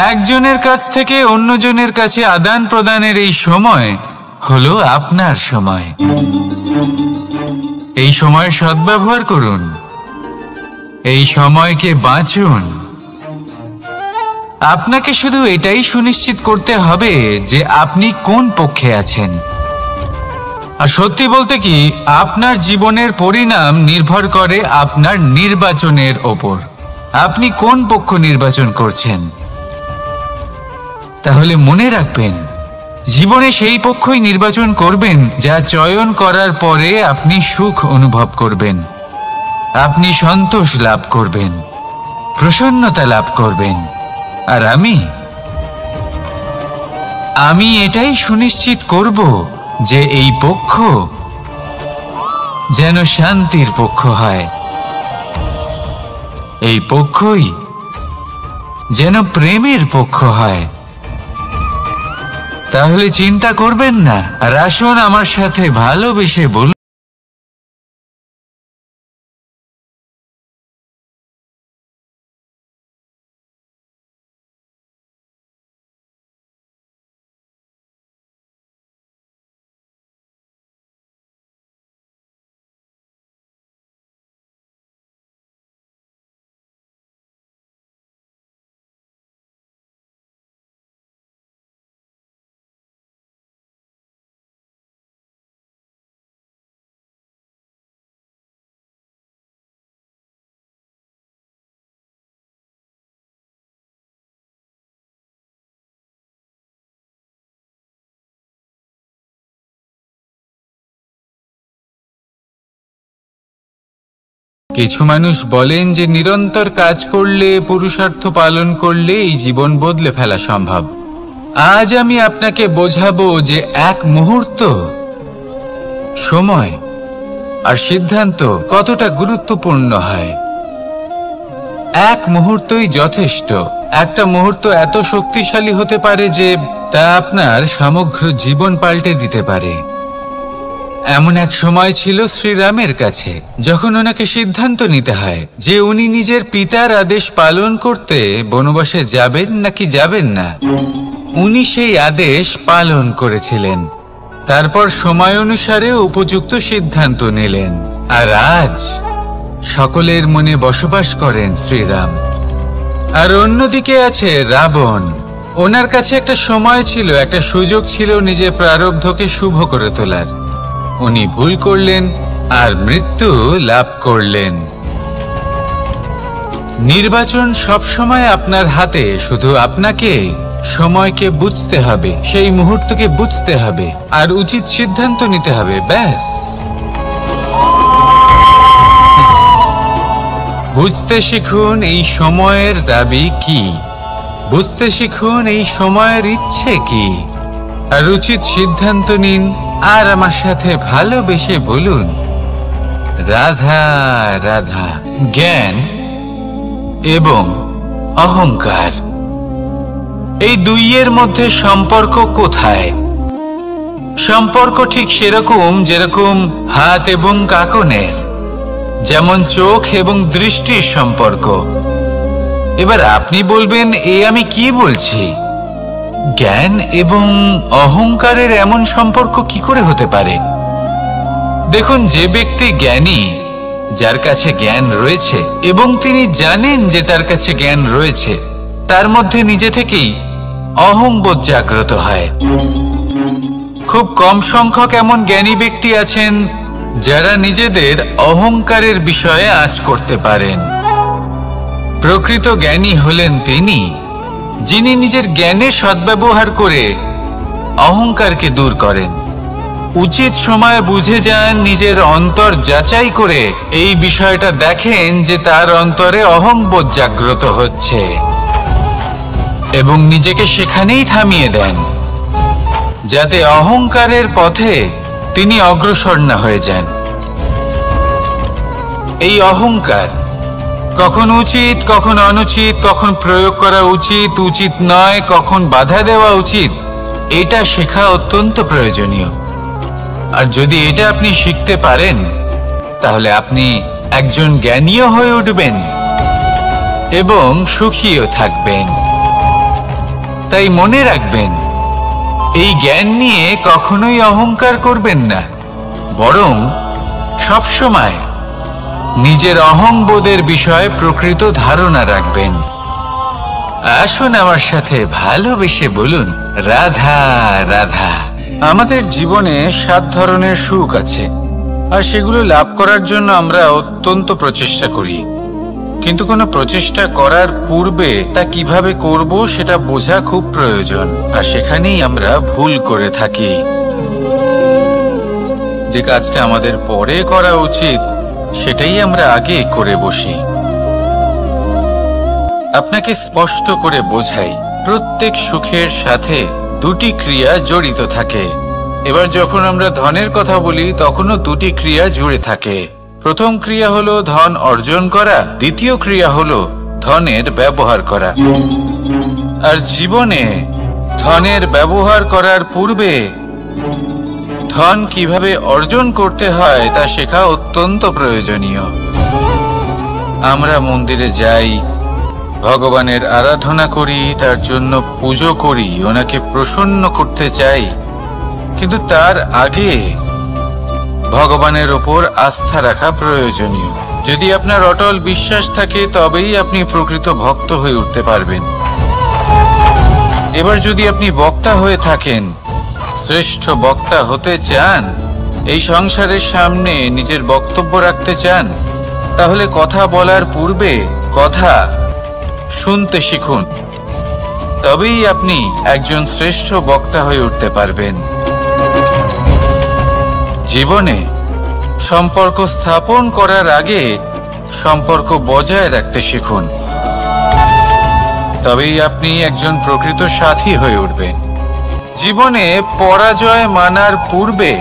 একজনের কাছ থেকে অন্যজনের কাছে আদান প্রদানের এই সময় হলো আপনার সময়। এই সময়ের সদ্ব্যবহার করুন, এই সময়কে বাঁচুন। আপনাকে শুধু এটাই সুনিশ্চিত করতে হবে যে আপনি কোন পক্ষে আছেন। আর সত্যি বলতে কি, আপনার জীবনের পরিণাম নির্ভর করে আপনার নির্বাচনের ওপর। আপনি কোন পক্ষ নির্বাচন করছেন? তাহলে মনে রাখবেন, জীবনে সেই পক্ষই নির্বাচন করবেন যা চয়ন করার পরে আপনি সুখ অনুভব করবেন, আপনি সন্তোষ লাভ করবেন, প্রসন্নতা লাভ করবেন। আর আমি এটাই সুনিশ্চিত করব যে এই পক্ষ যেন শান্তির পক্ষ হয়, এই পক্ষই যেন প্রেমের পক্ষ হয়। তাহলে চিন্তা করবেন না, আর আসুন আমার সাথে ভালোবেসে বলুন। কিছু মানুষ বলেন যে নিরন্তর কাজ করলে, পুরুষার্থ পালন করলে এই জীবন বদলে ফেলা সম্ভব। আজ আমি আপনাকে বোঝাবো যে এক মুহূর্ত, সময় আর সিদ্ধান্ত কতটা গুরুত্বপূর্ণ হয়। এক মুহূর্তই যথেষ্ট। একটা মুহূর্ত এত শক্তিশালী হতে পারে যে তা আপনার সমগ্র জীবন পাল্টে দিতে পারে। এমন এক সময় ছিল শ্রীরামের কাছে, যখন ওনাকে সিদ্ধান্ত নিতে হয় যে উনি নিজের পিতার আদেশ পালন করতে বনবাসে যাবেন নাকি যাবেন না। উনি সেই আদেশ পালন করেছিলেন, তারপর সময় অনুসারে উপযুক্ত সিদ্ধান্ত নিলেন। আর আজ সকলের মনে বসবাস করেন শ্রীরাম। আর অন্যদিকে আছে রাবণ। ওনার কাছে একটা সময় ছিল, একটা সুযোগ ছিল নিজের প্রারব্ধকে শুভ করে তোলার। উনি ভুল করলেন আর মৃত্যু লাভ করলেন। নির্বাচন সবসময় আপনার হাতে, শুধু আপনাকে সময়কে বুঝতে হবে, সেই মুহূর্তকে বুঝতে হবে আর উচিত সিদ্ধান্ত নিতে হবে, ব্যাস। বুঝতে শিখুন এই সময়ের দাবি কি, বুঝতে শিখুন এই সময়ের ইচ্ছে কি, আর উচিত সিদ্ধান্ত নিন। আর আমার সাথে ভালোবেসে বলুন, রাধা রাধা। জ্ঞান এবং অহংকার, এই দুইয়ের মধ্যে সম্পর্ক কোথায়? সম্পর্ক ঠিক সেরকম যেরকম হাত এবং কাকনের, যেমন চোখ এবং দৃষ্টির সম্পর্ক। এবার আপনি বলবেন, আমি কি বলছি? জ্ঞান এবং অহংকারের এমন সম্পর্ক কি করে হতে পারে? দেখুন, যে ব্যক্তি জ্ঞানী, যার কাছে জ্ঞান রয়েছে এবং তিনি জানেন যে তার কাছে জ্ঞান রয়েছে, তার মধ্যে নিজে থেকেই অহংবোধ জাগ্রত হয়। খুব কম সংখ্যক এমন জ্ঞানী ব্যক্তি আছেন যারা নিজেদের অহংকারের বিষয়ে আঁচ করতে পারেন। প্রকৃত জ্ঞানী হলেন তিনি, যিনি নিজের জ্ঞানের সদ্ব্যবহার করে অহংকারকে দূর করেন। উচিত সময় বুঝে যান, নিজের অন্তর যাচাই করে এই বিষয়টা দেখেন যে তার অন্তরে অহংবোধ জাগ্রত হচ্ছে এবং নিজেকে সেখানেই থামিয়ে দেন, যাতে অহংকারের পথে তিনি অগ্রসর না হয়ে যান। এই অহংকার কখন উচিত, কখন অনুচিত, কখন প্রয়োগ করা উচিত, উচিত নয়, কখন বাধা দেওয়া উচিত, এটা শেখা অত্যন্ত প্রয়োজনীয়। আর যদি এটা আপনি শিখতে পারেন, তাহলে আপনি একজন জ্ঞানীও হয়ে উঠবেন এবং সুখীও থাকবেন। তাই মনে রাখবেন, এই জ্ঞান নিয়ে কখনোই অহংকার করবেন না, বরং সবসময় নিজের অহংবোধের বিষয়ে প্রকৃত ধারণা রাখবেন। আসুন আমার সাথে ভালোবেসে বলুন, রাধা রাধা। আমাদের জীবনে 7 ধরনের সুখ আছে, আর সেগুলো লাভ করার জন্য আমরা অত্যন্ত প্রচেষ্টা করি। কিন্তু কোনো প্রচেষ্টা করার পূর্বে তা কিভাবে করব সেটা বোঝা খুব প্রয়োজন, আর সেখানেই আমরা ভুল করে থাকি। যে কাজটা আমাদের পরে করা উচিত, সেটাই আমরা আগে করে বসি। আপনাকে স্পষ্ট করে বোঝাই, প্রত্যেক সুখের সাথে 2টি ক্রিয়া জড়িত থাকে। এবার যখন আমরা ধনের কথা বলি, তখনও 2টি ক্রিয়া জুড়ে থাকে। প্রথম ক্রিয়া হলো ধন অর্জন করা, দ্বিতীয় ক্রিয়া হলো ধনের ব্যবহার করা। আর জীবনে ধনের ব্যবহার করার পূর্বে ধন কিভাবে অর্জন করতে হয় তা শেখা অত্যন্ত প্রয়োজনীয়। আমরা মন্দিরে যাই, ভগবানের আরাধনা করি, তার জন্য পুজো করি, ওনাকে প্রসন্ন করতে চাই, কিন্তু তার আগে ভগবানের ওপর আস্থা রাখা প্রয়োজনীয়। যদি আপনার অটল বিশ্বাস থাকে, তবেই আপনি প্রকৃত ভক্ত হয়ে উঠতে পারবেন। এবার যদি আপনি বক্তা হয়ে থাকেন, শ্রেষ্ঠ বক্তা হতে চান, এই সংসারের সামনে নিজের বক্তব্য রাখতে চান, তাহলে কথা বলার পূর্বে কথা শুনতে শিখুন। তবেই আপনি একজন শ্রেষ্ঠ বক্তা হয়ে উঠতে পারবেন। জীবনে সম্পর্ক স্থাপন করার আগে সম্পর্ক বজায় রাখতে শিখুন। তবেই আপনি একজন প্রকৃত সাথী হয়ে উঠবেন। জীবনে পরাজয় মানার পূর্বে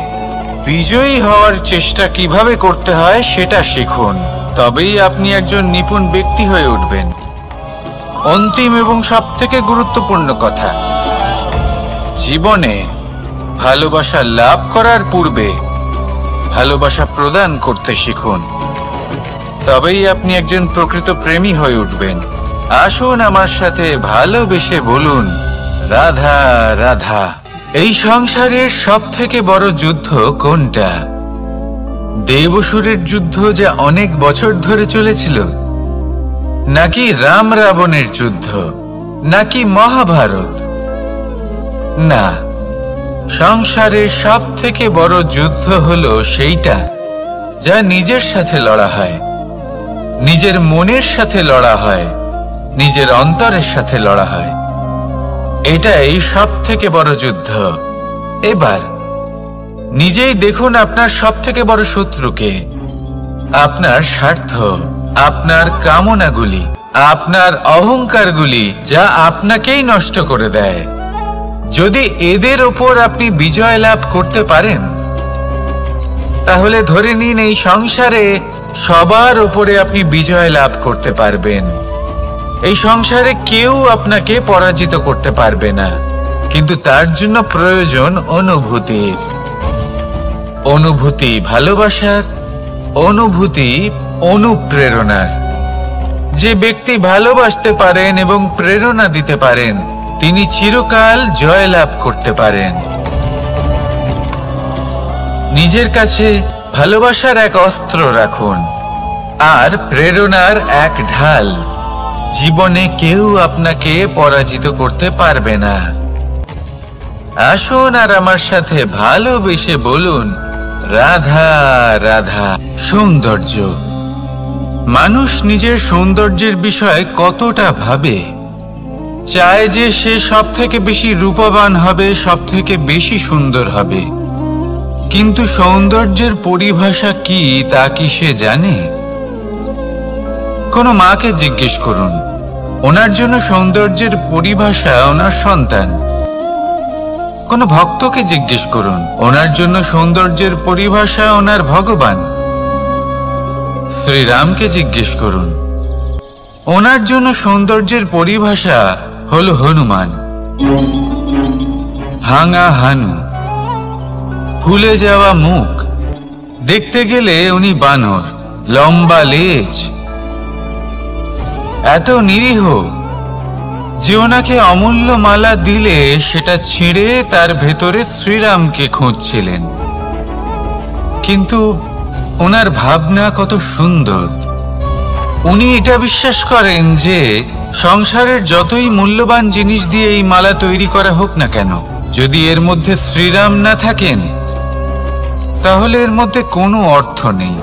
বিজয়ী হওয়ার চেষ্টা কিভাবে করতে হয় সেটা শিখুন। তবেই আপনি একজন নিপুণ ব্যক্তি হয়ে উঠবেন। অন্তিম এবং সবথেকে গুরুত্বপূর্ণ কথা, জীবনে ভালোবাসা লাভ করার পূর্বে ভালোবাসা প্রদান করতে শিখুন। তবেই আপনি একজন প্রকৃত প্রেমী হয়ে উঠবেন। আসুন আমার সাথে ভালোবেসে বলুন, রাধা রাধা। এই সংসারের সবথেকে বড় যুদ্ধ কোনটা? দেব-অসুরের যুদ্ধ যা অনেক বছর ধরে চলেছিল, নাকি রাম রাবণের যুদ্ধ, নাকি মহাভারত? না, সংসারের সবথেকে বড় যুদ্ধ হলো সেইটা যা নিজের সাথে লড়া হয়, নিজের মনের সাথে লড়া হয়, নিজের অন্তরের সাথে লড়া হয়। এটাই সবথেকে বড় যুদ্ধ। এবার নিজেই দেখুন আপনার সবথেকে বড় শত্রুকে। আপনার স্বার্থ, আপনার কামনাগুলি, আপনার অহংকারগুলি, যা আপনাকেই নষ্ট করে দেয়। যদি এদের ওপর আপনি বিজয় লাভ করতে পারেন, তাহলে ধরে নিন এই সংসারে সবার ওপরে আপনি বিজয় লাভ করতে পারবেন। এই সংসারে কেউ আপনাকে পরাজিত করতে পারবে না। কিন্তু তার জন্য প্রয়োজন অনুভূতির। অনুভূতি ভালোবাসার, অনুভূতি অনুপ্রেরণার। যে ব্যক্তি ভালোবাসতে পারেন এবং প্রেরণা দিতে পারেন, তিনি চিরকাল জয় লাভ করতে পারেন। নিজের কাছে ভালোবাসার এক অস্ত্র রাখুন আর প্রেরণার এক ঢাল। জীবনে কেউ আপনাকে পরাজিত করতে পারবে না। আসুন আর আমার সাথে ভালোবেসে বলুন, রাধা রাধা। সৌন্দর্য। মানুষ নিজের সৌন্দর্যের বিষয়ে কতটা ভাবে, চায় যে সে সব থেকে বেশি রূপবান হবে, সব থেকে বেশি সুন্দর হবে। কিন্তু সৌন্দর্যের পরিভাষা কি তা কি সে জানে? কোনো মাকে জিজ্ঞেস করুন, ওনার জন্য সৌন্দর্যের পরিভাষা ওনার সন্তান। কোনো ভক্তকে জিজ্ঞেস করুন, ওনার জন্য সৌন্দর্যের পরিভাষা ওনার ভগবান। শ্রীরামকে জিজ্ঞেস করুন, ওনার জন্য সৌন্দর্যের পরিভাষা হলো হনুমান। ভাঙা হানু, ফুলে যাওয়া মুখ, দেখতে গেলে উনি বানর, লম্বা লেজ, এত নিরীহ যে ওনাকে অমূল্য মালা দিলে সেটা ছিঁড়ে তার ভেতরে শ্রীরামকে খুঁজছিলেন। কিন্তু ওনার ভাবনা কত সুন্দর। উনি এটা বিশ্বাস করেন যে সংসারের যতই মূল্যবান জিনিস দিয়ে এই মালা তৈরি করা হোক না কেন, যদি এর মধ্যে শ্রীরাম না থাকেন, তাহলে এর মধ্যে কোনো অর্থ নেই।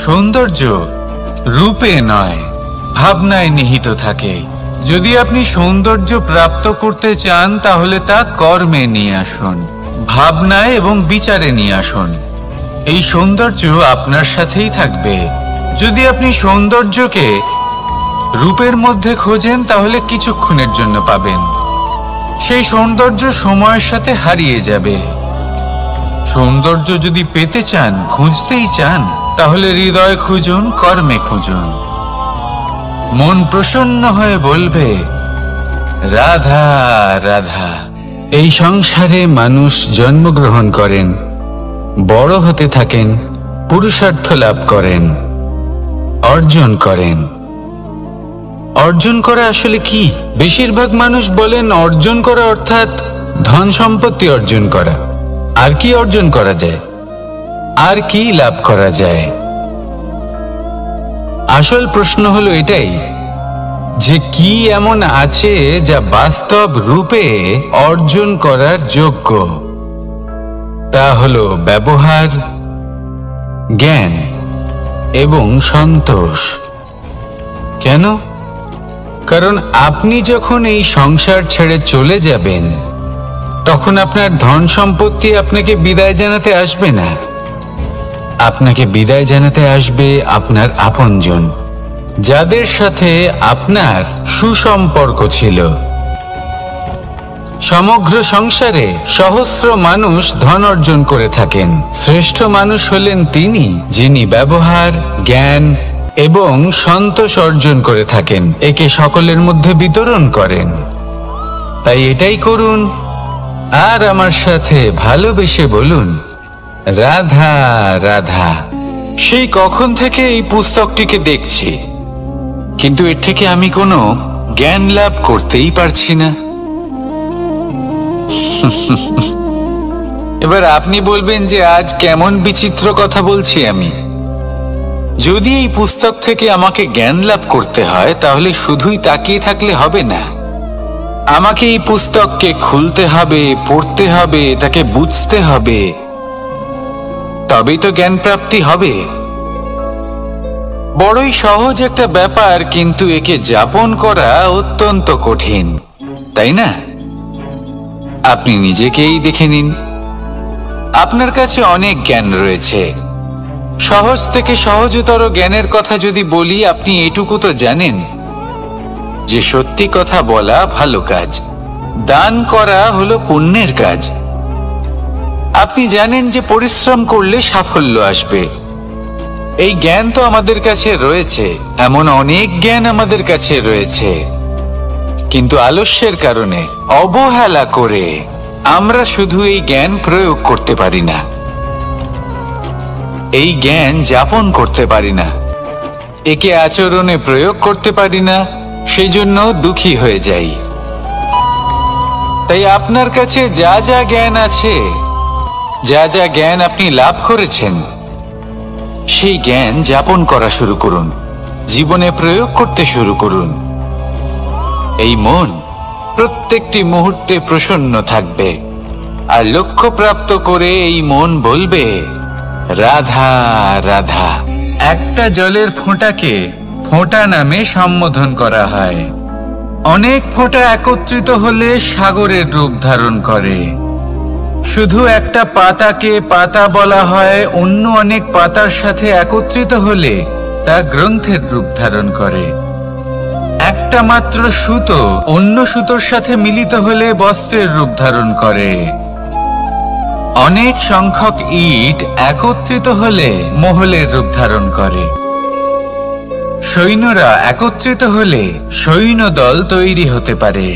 সৌন্দর্য রূপে নয়, ভাবনায় নিহিত থাকে। যদি আপনি সৌন্দর্য প্রাপ্ত করতে চান, তাহলে তা কর্মে নিয়ে আসুন, ভাবনায় এবং বিচারে নিয়ে আসুন। এই সৌন্দর্য আপনার সাথেই থাকবে। যদি আপনি সৌন্দর্যকে রূপের মধ্যে খোঁজেন, তাহলে কিছুক্ষণের জন্য পাবেন। সেই সৌন্দর্য সময়ের সাথে হারিয়ে যাবে। সৌন্দর্য যদি পেতে চান, খুঁজতেই চান, তাহলে হৃদয় খুঁজুন, কর্মে খুঁজুন। মন প্রসন্ন হয়ে বলবে, রাধা রাধা। এই সংসারে মানুষ জন্মগ্রহণ করেন, বড় হতে থাকেন, পুরুষার্থ লাভ করেন, অর্জন করেন। অর্জন করা আসলে কি? বেশিরভাগ মানুষ বলেন অর্জন করা অর্থাৎ ধন সম্পত্তি অর্জন করা। আর কি অর্জন করা যায়? আর কি লাভ করা যায়? আসল প্রশ্ন হলো এটাই যে কি এমন আছে যা বাস্তব রূপে অর্জন করার যোগ্য। তা হলো ব্যবহার, জ্ঞান এবং সন্তোষ। কেন? কারণ আপনি যখন এই সংসার ছেড়ে চলে যাবেন, তখন আপনার ধন সম্পত্তি আপনাকে বিদায় জানাতে আসবে না। আপনাকে বিদায় জানাতে আসবে আপনার আপনজন, যাদের সাথে আপনার সুসম্পর্ক ছিল। সমগ্র সংসারে সহস্র মানুষ ধন অর্জন করে থাকেন। শ্রেষ্ঠ মানুষ হলেন তিনি যিনি ব্যবহার, জ্ঞান এবং সন্তোষ অর্জন করে থাকেন, একে সকলের মধ্যে বিতরণ করেন। তাই এটাই করুন আর আমার সাথে ভালোবেসে বলুন, রাধা রাধা। সেই কখন থেকে এই পুস্তকটিকে দেখছি, কিন্তু এর থেকে আমি কোনো জ্ঞান লাভ করতেই পারছি না। এবার আপনি বলবেন যে আজ কেমন বিচিত্র কথা বলছি আমি। যদি এই পুস্তক থেকে আমাকে জ্ঞান লাভ করতে হয়, তাহলে শুধুই তাকিয়ে থাকলে হবে না। আমাকে এই পুস্তককে খুলতে হবে, পড়তে হবে, তাকে বুঝতে হবে, তবেই তো জ্ঞান প্রাপ্তি হবে। বড়ই সহজ একটা ব্যাপার, কিন্তু একে যাপন করা অত্যন্ত কঠিন, তাই না? আপনি নিজেকেই দেখে নিন। আপনার কাছে অনেক জ্ঞান রয়েছে। সহজ থেকে সহজতর জ্ঞানের কথা যদি বলি, আপনি এটুকু তো জানেন যে সত্যি কথা বলা ভালো কাজ, দান করা হলো পুণ্যের কাজ। আপনি জানেন যে পরিশ্রম করলে সাফল্য আসবে। এই জ্ঞান তো আমাদের কাছে রয়েছে, এমন অনেক জ্ঞান আমাদের কাছে রয়েছে, কিন্তু আলস্যের কারণে, অবহেলা করে আমরা শুধু এই জ্ঞান প্রয়োগ করতে পারি না, এই জ্ঞান যাপন করতে পারি না, একে আচরণে প্রয়োগ করতে পারি না, সেই জন্য দুঃখী হয়ে যাই। তাই আপনার কাছে যা যা জ্ঞান আছে, যা যা জ্ঞান আপনি লাভ করেছেন, সেই জ্ঞান যাপন করা শুরু করুন, জীবনে প্রয়োগ করতে শুরু করুন। এই মন প্রত্যেকটি মুহূর্তে প্রসন্ন থাকবে, আর লক্ষ্য প্রাপ্ত করে এই মন বলবে, রাধা রাধা। একটা জলের ফোঁটাকে ফোঁটা নামে সম্বোধন করা হয়। অনেক ফোঁটা একত্রিত হলে সাগরের রূপ ধারণ করে। শুধু একটা পাতাকে পাতা বলা হয়, অন্য অনেক পাতার সাথে একত্রিত হলে তা গ্রন্থের রূপ ধারণ করে। একটা মাত্র সুতো অন্য সুতোর সাথে মিলিত হলে বস্ত্রের রূপ ধারণ করে। অনেক সংখ্যক ইট একত্রিত হলে মহলের রূপ ধারণ করে। সৈন্যরা একত্রিত হলে সৈন্যদল তৈরি হতে পারে।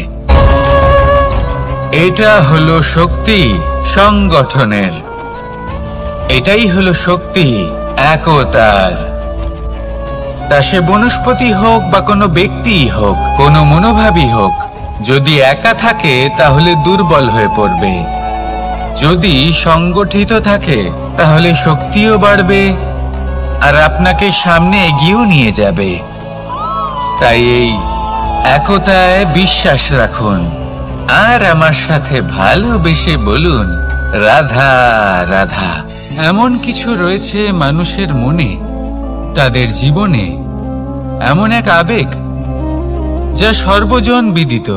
এটা হলো শক্তি সংগঠনের, এটাই হলো শক্তি একতার। তা সে বনস্পতি হোক বা কোনো ব্যক্তিই হোক, কোনো মনোভাবই হোক, যদি একা থাকে তাহলে দুর্বল হয়ে পড়বে। যদি সংগঠিত থাকে তাহলে শক্তিও বাড়বে আর আপনাকে সামনে এগিয়েও নিয়ে যাবে। তাই এই একতায় বিশ্বাস রাখুন আর আমার সাথে ভালোবেসে বলুন, রাধা রাধা। এমন কিছু রয়েছে মানুষের মনে, তাদের জীবনে এমন এক আবেগ যা সর্বজন বিদিত,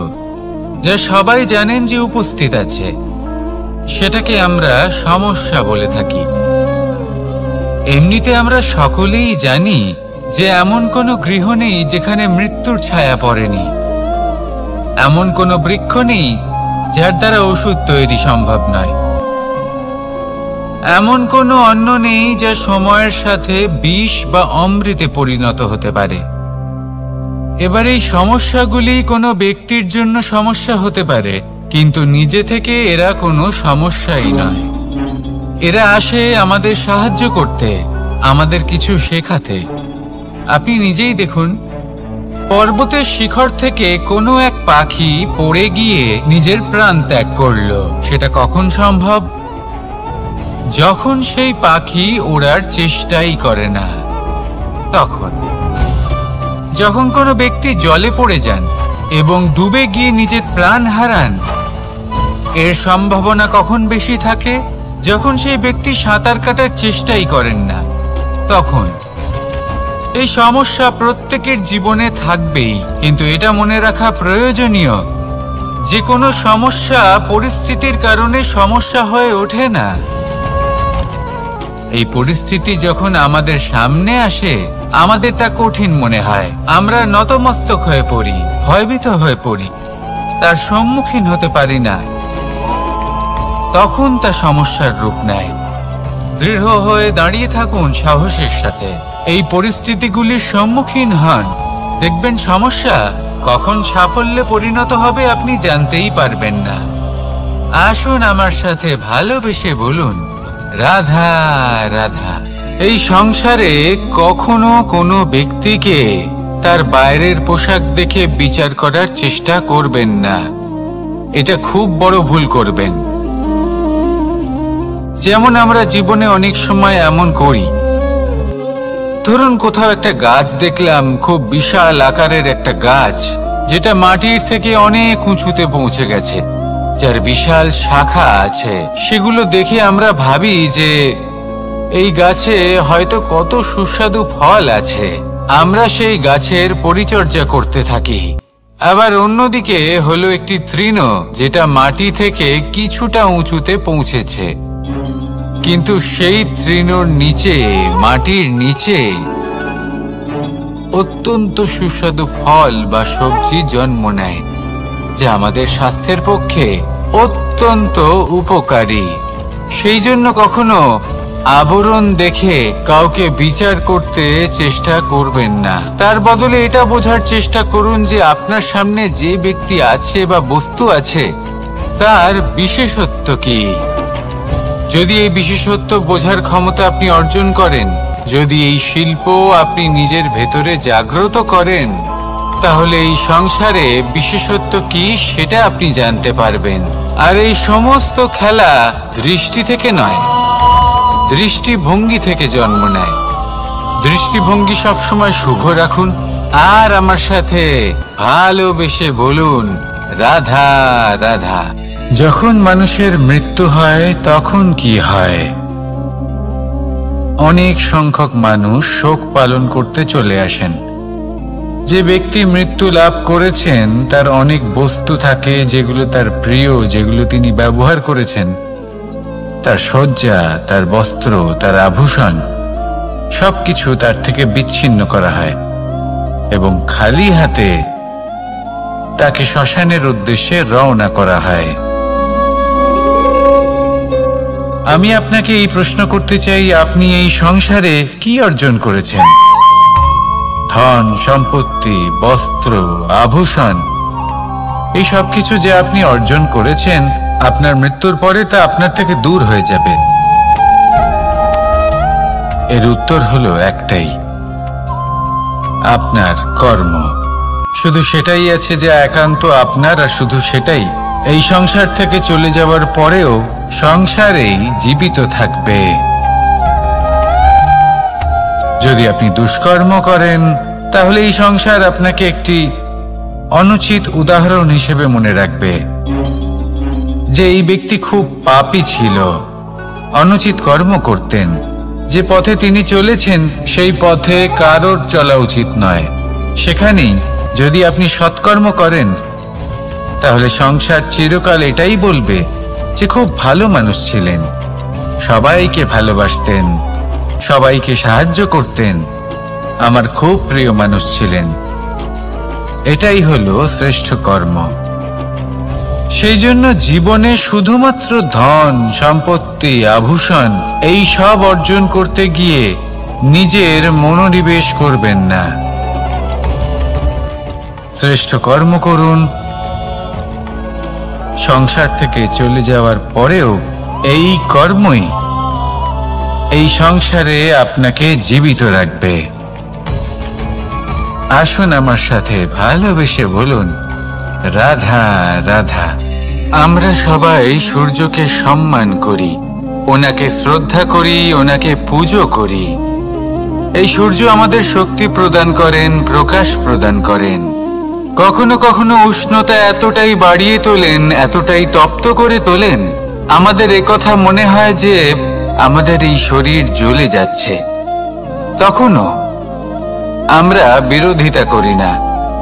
যা সবাই জানেন যে উপস্থিত আছে, সেটাকে আমরা সমস্যা বলে থাকি। এমনিতে আমরা সকলেই জানি যে এমন কোনো গৃহ নেই যেখানে মৃত্যুর ছায়া পড়েনি, এমন কোনো বৃক্ষ নেই যার দ্বারা ওষুধ তৈরি সম্ভব নয়, এমন কোনো অন্ন নেই যা সময়ের সাথে বিষ বা অমৃতে পরিণত হতে পারে। এবার এই সমস্যাগুলি কোনো ব্যক্তির জন্য সমস্যা হতে পারে, কিন্তু নিজে থেকে এরা কোনো সমস্যাই নয়। এরা আসে আমাদের সাহায্য করতে, আমাদের কিছু শেখাতে। আপনি নিজেই দেখুন, পর্বতের শিখর থেকে কোনো এক পাখি পড়ে গিয়ে নিজের প্রাণ ত্যাগ করলো। সেটা কখন সম্ভব? যখন সেই পাখি ওড়ার চেষ্টাই করে না। তখন যখন কোনো ব্যক্তি জলে পড়ে যান এবং ডুবে গিয়ে নিজের প্রাণ হারান, এর সম্ভাবনা কখন বেশি থাকে? যখন সেই ব্যক্তি সাঁতার কাটার চেষ্টাই করেন না। তখন এই সমস্যা প্রত্যেকের জীবনে থাকবেই, কিন্তু এটা মনে রাখা প্রয়োজনীয় যে কোনো সমস্যা পরিস্থিতির কারণে সমস্যা হয়ে ওঠে না। এই পরিস্থিতি যখন আমাদের সামনে আসে, আমাদের তা কঠিন মনে হয়। আমরা নতমস্তক হয়ে পড়ি, ভয়ভীত হয়ে পড়ি, তার সম্মুখীন হতে পারি না। তখন তা সমস্যার রূপ নেয়। দৃঢ় হয়ে দাঁড়িয়ে থাকুন সাহসের সাথে, এই পরিস্থিতিগুলির সম্মুখীন হন। দেখবেন সমস্যা কখন সাফল্যে পরিণত হবে আপনি জানতেই পারবেন না। আসুন আমার সাথে ভালোবেসে বলুন, রাধা রাধা। এই সংসারে কখনো কোনো ব্যক্তিকে তার বাইরের পোশাক দেখে বিচার করার চেষ্টা করবেন না। এটা খুব বড় ভুল করবেন। যেমন আমরা জীবনে অনেক সময় এমন করি। ধরুন কোথাও একটা গাছ দেখলাম, খুব বিশাল আকারের একটা গাছ, যেটা মাটির থেকে অনেক উঁচুতে পৌঁছে গেছে, যার বিশাল শাখা আছে। সেগুলো দেখে আমরা ভাবি যে এই গাছে হয়তো কত সুস্বাদু ফল আছে। আমরা সেই গাছের পরিচর্যা করতে থাকি। আবার অন্যদিকে হলো একটি তৃণ, যেটা মাটি থেকে কিছুটা উঁচুতে পৌঁছেছে, কিন্তু সেই তৃণর নিচে, মাটির নিচে অত্যন্ত সুস্বাদু ফল বা সবজি জন্ম নেয়, যা আমাদের স্বাস্থ্যের পক্ষে অত্যন্ত উপকারী। সেই জন্য কখনো আবরণ দেখে কাউকে বিচার করতে চেষ্টা করবেন না। তার বদলে এটা বোঝার চেষ্টা করুন যে আপনার সামনে যে ব্যক্তি আছে বা বস্তু আছে, তার বিশেষত্ব কি। যদি এই বিশেষত্ব বোঝার ক্ষমতা আপনি অর্জন করেন, যদি এই শিল্প আপনি নিজের ভেতরে জাগ্রত করেন, তাহলে এই সংসারে বিশেষত্ব কি সেটা আপনি জানতে পারবেন। আর এই সমস্ত খেলা দৃষ্টি থেকে নয়, দৃষ্টিভঙ্গি থেকে জন্ম নেয়। দৃষ্টিভঙ্গি সবসময় শুভ রাখুন। আর আমার সাথে ভালোবেসে বলুন, রাধা রাধা। যখন মানুষের মৃত্যু হয় তখন কি হয়? অনেক সংখ্যক মানুষ শোক পালন করতে চলে আসেন। যে ব্যক্তি মৃত্যু লাভ করেছেন তার অনেক বস্তু থাকে যেগুলো তার প্রিয়, যেগুলো তিনি ব্যবহার করেছেন। তার শয্যা, তার বস্ত্র, তার আভূষণ সবকিছু তার থেকে বিচ্ছিন্ন করা হয় এবং খালি হাতে তাকে শ্মশানের উদ্দেশ্যে রওনা করা হয়। আমি আপনাকে এই প্রশ্ন করতে চাই, আপনি এই সংসারে কি অর্জন করেছেন? ধন সম্পত্তি, বস্ত্র, আভূষণ, এই সব কিছু যে আপনি অর্জন করেছেন, আপনার মৃত্যুর পরে তা আপনার থেকে দূর হয়ে যাবে। এর উত্তর হলো একটাই, আপনার কর্ম। শুধু সেটাই আছে যে একান্ত আপনার, আর শুধু সেটাই এই সংসার থেকে চলে যাওয়ার পরেও সংসারেই জীবিত থাকবে। যদি আপনি দুষ্কর্ম করেন, তাহলে এই সংসার আপনাকে একটি অনুচিত উদাহরণ হিসেবে মনে রাখবে যে এই ব্যক্তি খুব পাপী ছিল, অনুচিত কর্ম করতেন। যে পথে তিনি চলেছেন সেই পথে কারোর চলা উচিত নয়। সেখানেই যদি আপনি সৎকর্ম করেন, তাহলে সংসার চিরকাল এটাই বলবে যে খুব ভালো মানুষ ছিলেন, সবাইকে ভালোবাসতেন, সবাইকে সাহায্য করতেন, আমার খুব প্রিয় মানুষ ছিলেন। এটাই হলো শ্রেষ্ঠ কর্ম। সেই জন্য জীবনে শুধুমাত্র ধন সম্পত্তি, আভূষণ এই সব অর্জন করতে গিয়ে নিজের মনোনিবেশ করবেন না। শ্রেষ্ঠ কর্ম করুন। সংসার থেকে চলে যাওয়ার পরেও এই কর্মই এই সংসারে আপনাকে জীবিত রাখবে। আসুন আমার সাথে ভালোবেসে বলুন, রাধা রাধা। আমরা সবাই সূর্যকে সম্মান করি, ওনাকে শ্রদ্ধা করি, ওনাকে পুজো করি। এই সূর্য আমাদের শক্তি প্রদান করেন, প্রকাশ প্রদান করেন। কখনো কখনো উষ্ণতা এতটাই বাড়িয়ে তোলেন, এতটাই তপ্ত করে তোলেন, আমাদের একথা মনে হয় যে আমাদের এই শরীর জ্বলে যাচ্ছে। তখনও আমরা বিরোধিতা করি না,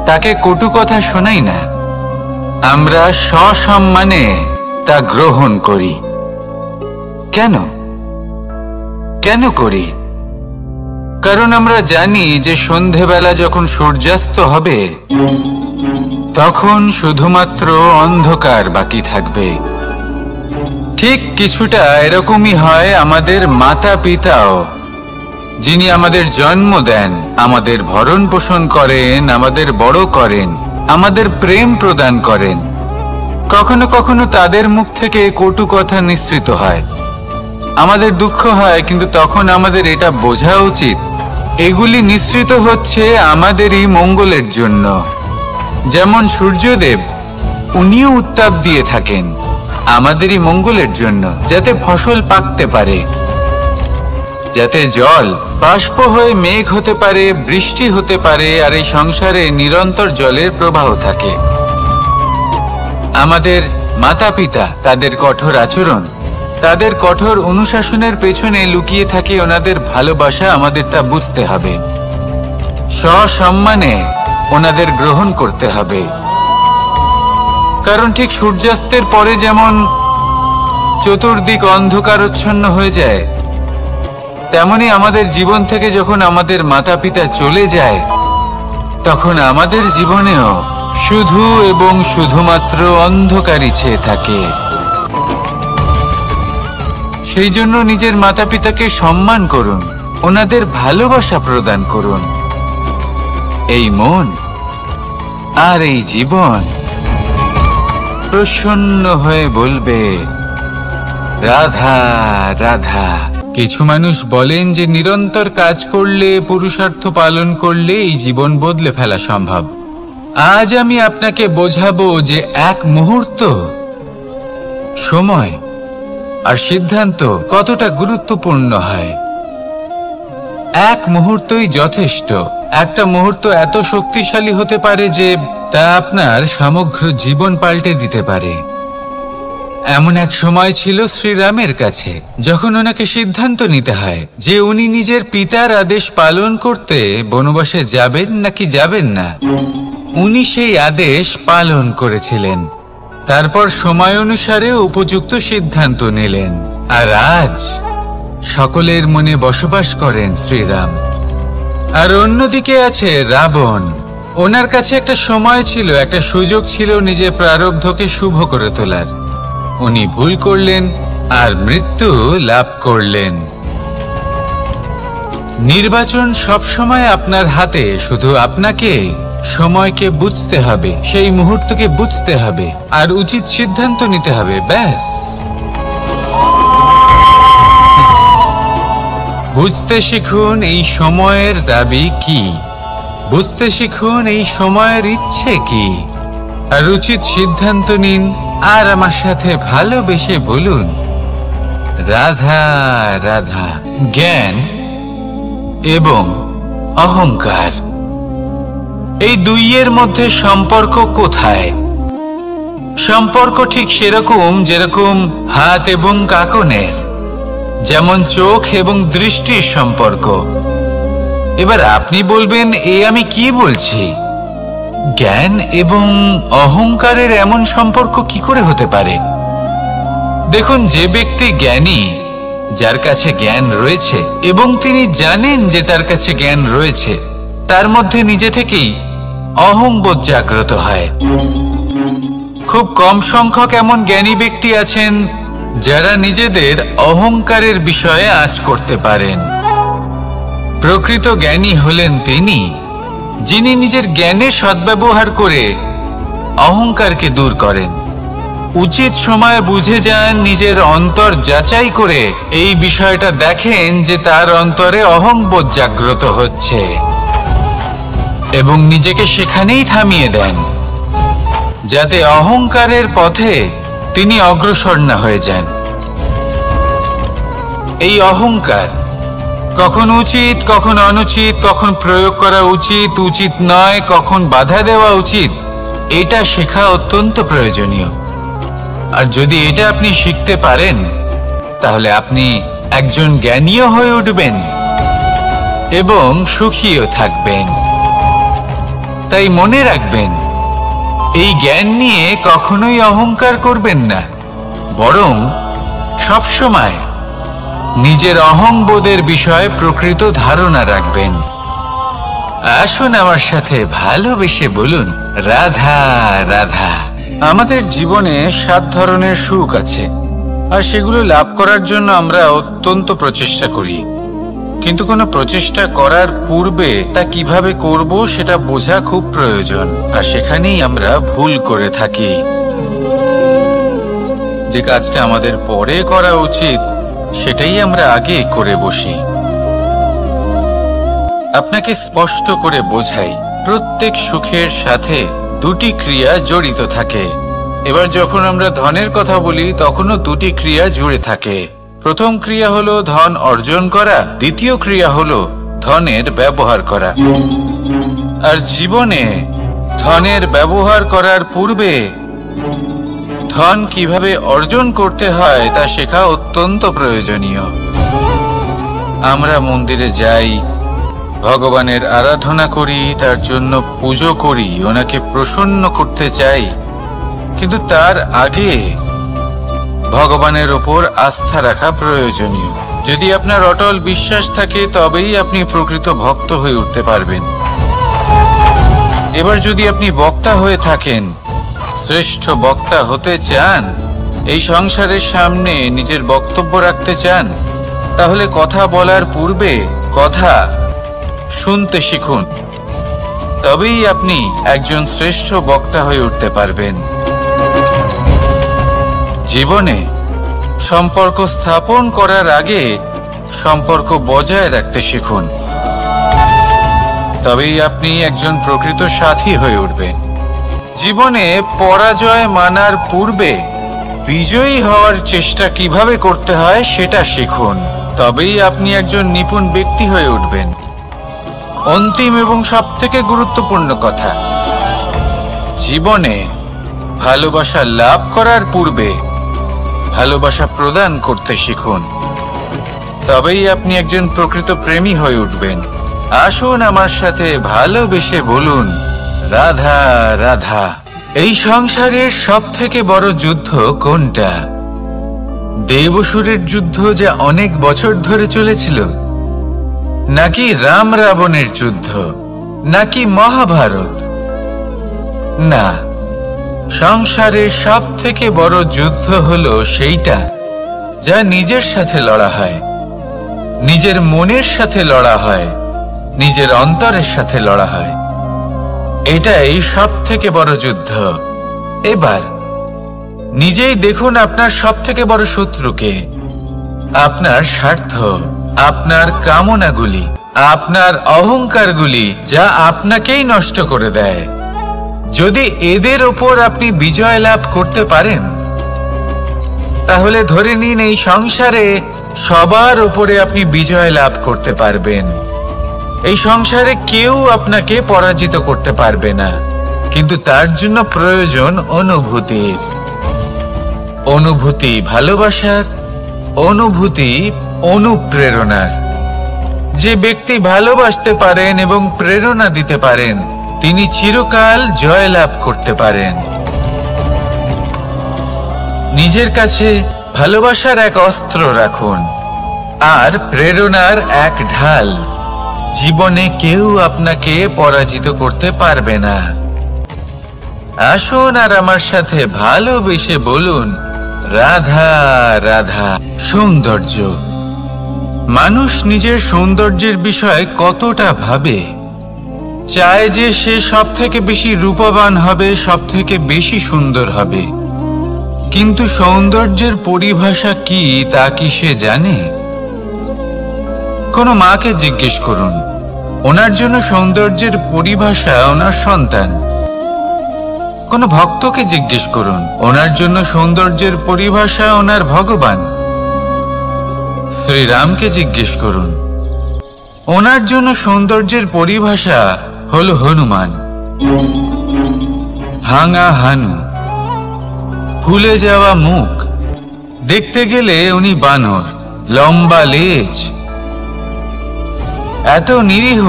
তাকে কটু কথা শোনাই না, আমরা সসম্মানে তা গ্রহণ করি। কেন? কেন করি? কারণ আমরা জানি যে সন্ধেবেলা যখন সূর্যাস্ত হবে তখন শুধুমাত্র অন্ধকার বাকি থাকবে। ঠিক কিছুটা এরকমই হয় আমাদের মাতা পিতাও, যিনি আমাদের জন্ম দেন, আমাদের ভরণ পোষণ করেন, আমাদের বড় করেন, আমাদের প্রেম প্রদান করেন। কখনো কখনো তাদের মুখ থেকে কটু কথা নিঃসৃত হয়, আমাদের দুঃখ হয়, কিন্তু তখন আমাদের এটা বোঝা উচিত এগুলি নিঃসৃত হচ্ছে আমাদেরই মঙ্গলের জন্য। যেমন সূর্যদেব, উনিও উত্তাপ দিয়ে থাকেন আমাদেরই মঙ্গলের জন্য, যাতে ফসল পাকতে পারে, যাতে জল বাষ্প হয়ে মেঘ হতে পারে, বৃষ্টি হতে পারে, আর এই সংসারে নিরন্তর জলের প্রবাহ থাকে। আমাদের মাতা পিতা, তাদের কঠোর আচরণ, তাদের কঠোর অনুশাসনের পেছনে লুকিয়ে থাকে ওনাদের ভালোবাসা। আমাদের তা বুঝতে হবে, সসম্মানে ওনাদের গ্রহণ করতে হবে। কারণ ঠিক সূর্যাস্তের পরে যেমন চতুর্দিক অন্ধকারচ্ছন্ন হয়ে যায়, তেমনি আমাদের জীবন থেকে যখন আমাদের মাতা পিতা চলে যায় তখন আমাদের জীবনেও শুধু এবং শুধুমাত্র অন্ধকারই ছেয়ে থাকে। সেই জন্য নিজের মাতা পিতাকে সম্মান করুন, ওনাদের ভালোবাসা প্রদান করুন। এই মন আর এই জীবন প্রসন্ন হয়ে বলবে রাধা রাধা। কিছু মানুষ বলেন যে নিরন্তর কাজ করলে, পুরুষার্থ পালন করলে এই জীবন বদলে ফেলা সম্ভব। আজ আমি আপনাকে বোঝাবো যে এক মুহূর্ত, সময় আর সিদ্ধান্ত কতটা গুরুত্বপূর্ণ হয়। এক মুহূর্তই যথেষ্ট। একটা মুহূর্ত এত শক্তিশালী হতে পারে যে তা আপনার সমগ্র জীবন পাল্টে দিতে পারে। এমন এক সময় ছিল শ্রীরামের কাছে, যখন ওনাকে সিদ্ধান্ত নিতে হয় যে উনি নিজের পিতার আদেশ পালন করতে বনবাসে যাবেন নাকি যাবেন না। উনি সেই আদেশ পালন করেছিলেন, তারপর সময় অনুসারে উপযুক্ত সিদ্ধান্ত নিলেন। আর আজ সকলের মনে বসবাস করেন শ্রীরাম। আর অন্যদিকে আছে রাবণ। ওনার কাছে একটা সময় ছিল, একটা সুযোগ ছিল নিজের প্রারব্ধকে শুভ করে তোলার। উনি ভুল করলেন আর মৃত্যু লাভ করলেন। নির্বাচন সবসময় আপনার হাতে, শুধু আপনাকে সময়কে বুঝতে হবে, সেই মুহূর্তকে বুঝতে হবে আর উচিত সিদ্ধান্ত নিতে হবে, ব্যাস। বুঝতে শিখুন এই সময়ের দাবি কি, বুঝতে শিখুন এই সময়ের ইচ্ছে কি, আর উচিত সিদ্ধান্ত নিন। আর আমার সাথে ভালোবেসে বলুন রাধা রাধা। জ্ঞান এবং অহংকার, এই দুইয়ের মধ্যে সম্পর্ক কোথায়? সম্পর্ক ঠিক সেরকম যেরকম হাত এবং কাঁকনের, যেমন চোখ এবং দৃষ্টির সম্পর্ক। এবার আপনি বলবেন, এ আমি কি বলছি? জ্ঞান এবং অহংকারের এমন সম্পর্ক কি করে হতে পারে? দেখুন, যে ব্যক্তি জ্ঞানী, যার কাছে জ্ঞান রয়েছে এবং তিনি জানেন যে তার কাছে জ্ঞান রয়েছে, তার মধ্যে নিজে থেকেই অহংবোধ জাগ্রত হয়। খুব কম সংখ্যক এমন জ্ঞানী ব্যক্তি আছেন যারা নিজেদের অহংকারের বিষয়ে আঁচ করতে পারেন। প্রকৃত জ্ঞানী হলেন তিনি, যিনি নিজের জ্ঞানের সদ্ব্যবহার করে অহংকারকে দূর করেন। উচিত সময়ে বুঝে যান, নিজের অন্তর যাচাই করে এই বিষয়টা দেখেন যে তার অন্তরে অহংবোধ জাগ্রত হচ্ছে এবং নিজেকে সেখানেই থামিয়ে দেন, যাতে অহংকারের পথে তিনি অগ্রসর না হয়ে যান। এই অহংকার কখন উচিত, কখন অনুচিত, কখন প্রয়োগ করা উচিত, উচিত নয়, কখন বাধা দেওয়া উচিত, এটা শেখা অত্যন্ত প্রয়োজনীয়। আর যদি এটা আপনি শিখতে পারেন, তাহলে আপনি একজন জ্ঞানীও হয়ে উঠবেন এবং সুখীও থাকবেন। তাই মনে রাখবেন, এই জ্ঞান নিয়ে কখনোই অহংকার করবেন না, বরং সবসময় নিজের অহংবোধের বিষয়ে প্রকৃত ধারণা রাখবেন। আসুন আমার সাথে ভালোবেসে বলুন, রাধা রাধা। আমাদের জীবনে 7 ধরনের সুখ আছে, আর সেগুলো লাভ করার জন্য আমরা অত্যন্ত প্রচেষ্টা করি। কিন্তু কোনো প্রচেষ্টা করার পূর্বে তা কিভাবে করব সেটা বোঝা খুব প্রয়োজন, আর সেখানেই আমরা ভুল করে থাকি। যে কাজটা আমাদের পরে করা উচিত সেটাই আমরা আগে করে বসি। আপনাকে স্পষ্ট করে বোঝাই, প্রত্যেক সুখের সাথে 2টি ক্রিয়া জড়িত থাকে। এবার যখন আমরা ধনের কথা বলি তখনও 2টি ক্রিয়া জুড়ে থাকে। প্রথম ক্রিয়া হলো ধন অর্জন করা, দ্বিতীয় ক্রিয়া হলো ধনের ব্যবহার করা। আর জীবনে ধনের ব্যবহার করার পূর্বে ধন কিভাবে অর্জন করতে হয় তা শেখা অত্যন্ত প্রয়োজনীয়। আমরা মন্দিরে যাই, ভগবানের আরাধনা করি, তার জন্য পুজো করি, ওনাকে প্রসন্ন করতে চাই, কিন্তু তার আগে ভগবানের ওপর আস্থা রাখা প্রয়োজনীয়। যদি আপনার অটল বিশ্বাস থাকে তবেই আপনি প্রকৃত ভক্ত হয়ে উঠতে পারবেন। এবার যদি আপনি বক্তা হয়ে থাকেন, শ্রেষ্ঠ বক্তা হতে চান, এই সংসারের সামনে নিজের বক্তব্য রাখতে চান, তাহলে কথা বলার পূর্বে কথা শুনতে শিখুন। তবেই আপনি একজন শ্রেষ্ঠ বক্তা হয়ে উঠতে পারবেন। জীবনে সম্পর্ক স্থাপন করার আগে সম্পর্ক বজায় রাখতে শিখুন, তবেই আপনি একজন প্রকৃত সাথী হয়ে উঠবেন। জীবনে পরাজয় মানার পূর্বে বিজয়ী হওয়ার চেষ্টা কিভাবে করতে হয় সেটা শিখুন, তবেই আপনি একজন নিপুণ ব্যক্তি হয়ে উঠবেন। অন্তিম এবং সবথেকে গুরুত্বপূর্ণ কথা, জীবনে ভালোবাসা লাভ করার পূর্বে ভালোবাসা প্রদান করতে শিখুন, তবেই আপনি একজন প্রকৃত প্রেমী হয়ে উঠবেন। আসুন আমার সাথে ভালোবেসে বলুন, রাধা রাধা। এই সংসারের সবথেকে বড় যুদ্ধ কোনটা? দেব-অসুরের যুদ্ধ যা অনেক বছর ধরে চলেছিল, নাকি রাম রাবণের যুদ্ধ, নাকি মহাভারত? না, সংসারের সবথেকে বড় যুদ্ধ হলো সেইটা যা নিজের সাথে লড়া হয়, নিজের মনের সাথে লড়া হয়, নিজের অন্তরের সাথে লড়া হয়। এটাই সবথেকে বড় যুদ্ধ। এবার নিজেই দেখুন আপনার সবথেকে বড় শত্রুকে। আপনার স্বার্থ, আপনার কামনাগুলি, আপনার অহংকারগুলি, যা আপনাকেই নষ্ট করে দেয়। যদি এদের ওপর আপনি বিজয় লাভ করতে পারেন, তাহলে ধরে নিন এই সংসারে সবার ওপরে আপনি বিজয় লাভ করতে পারবেন। এই সংসারে কেউ আপনাকে পরাজিত করতে পারবে না, কিন্তু তার জন্য প্রয়োজন অনুভূতির। অনুভূতি ভালোবাসার, অনুভূতি অনুপ্রেরণার। যে ব্যক্তি ভালোবাসতে পারেন এবং প্রেরণা দিতে পারেন, তিনি চিরকাল জয় লাভ করতে পারেন। নিজের কাছে ভালোবাসার এক অস্ত্র রাখুন আর প্রেরণার এক ঢাল। জীবনে কেউ আপনাকে পরাজিত করতে পারবে না। আসুন আর আমার সাথে ভালোবেসে বলুন, রাধা রাধা। সৌন্দর্য। মানুষ নিজের সৌন্দর্যের বিষয়ে কতটা ভাবে, চায় যে সে সব থেকে বেশি রূপবান হবে, সব থেকে বেশি সুন্দর হবে। কিন্তু সৌন্দর্যের পরিভাষা কি তা কি সে জানে? কোনো মাকে জিজ্ঞেস করুন, ওনার জন্য সৌন্দর্যের পরিভাষা ওনার সন্তান। কোনো ভক্তকে জিজ্ঞেস করুন, ওনার জন্য সৌন্দর্যের পরিভাষা ওনার ভগবান। শ্রীরামকে জিজ্ঞেস করুন, ওনার জন্য সৌন্দর্যের পরিভাষা হলো হনুমান। ভাঙা হানু, ফুলে যাওয়া মুখ, দেখতে গেলে উনি বানর, লম্বা লেজ, এত নিরীহ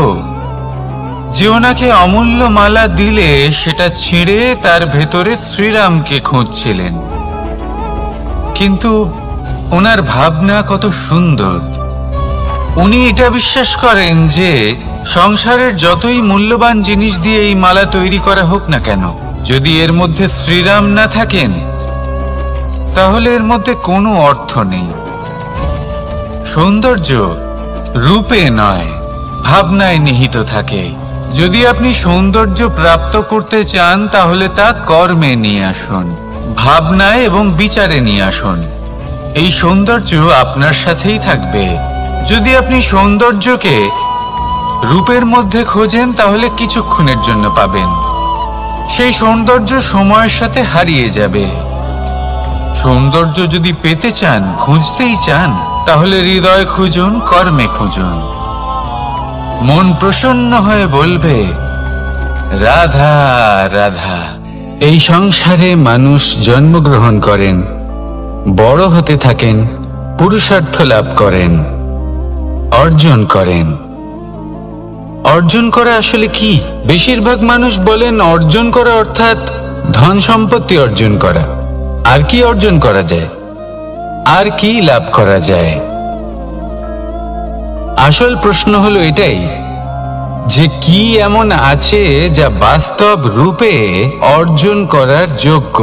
যে ওনাকে অমূল্য মালা দিলে সেটা ছিঁড়ে তার ভেতরে শ্রীরামকে খুঁজছিলেন। কিন্তু ওনার ভাবনা কত সুন্দর। উনি এটা বিশ্বাস করেন যে সংসারের যতই মূল্যবান জিনিস দিয়ে এই মালা তৈরি করা হোক না কেন, যদি এর মধ্যে শ্রীরাম না থাকেন তাহলে এর মধ্যে কোনো অর্থ নেই। সৌন্দর্য রূপে নয়, ভাবনায় নিহিত থাকে। যদি আপনি সৌন্দর্য প্রাপ্ত করতে চান তাহলে তা কর্মে নিয়ে আসুন, ভাবনায় এবং বিচারে নিয়ে আসুন। এই সৌন্দর্য আপনার সাথেই থাকবে। যদি আপনি সৌন্দর্যকে রূপের মধ্যে খোঁজেন তাহলে কিছুক্ষণের জন্য পাবেন, সেই সৌন্দর্য সময়ের সাথে হারিয়ে যাবে। সৌন্দর্য যদি পেতে চান, খুঁজতেই চান, তাহলে হৃদয় খুঁজুন, কর্মে খুঁজুন। মন প্রসন্ন হয়ে বলবে রাধা রাধা। এই সংসারে মানুষ জন্মগ্রহণ করেন, বড় হতে থাকেন, পুরুষার্থ লাভ করেন, অর্জন করেন। অর্জন করা আসলে কি? বেশিরভাগ মানুষ বলেন অর্জন করা অর্থাৎ ধন সম্পত্তি অর্জন করা। আর কি অর্জন করা যায়? আর কি লাভ করা যায়? আসল প্রশ্ন হলো এটাই যে কি এমন আছে যা বাস্তব রূপে অর্জন করার যোগ্য।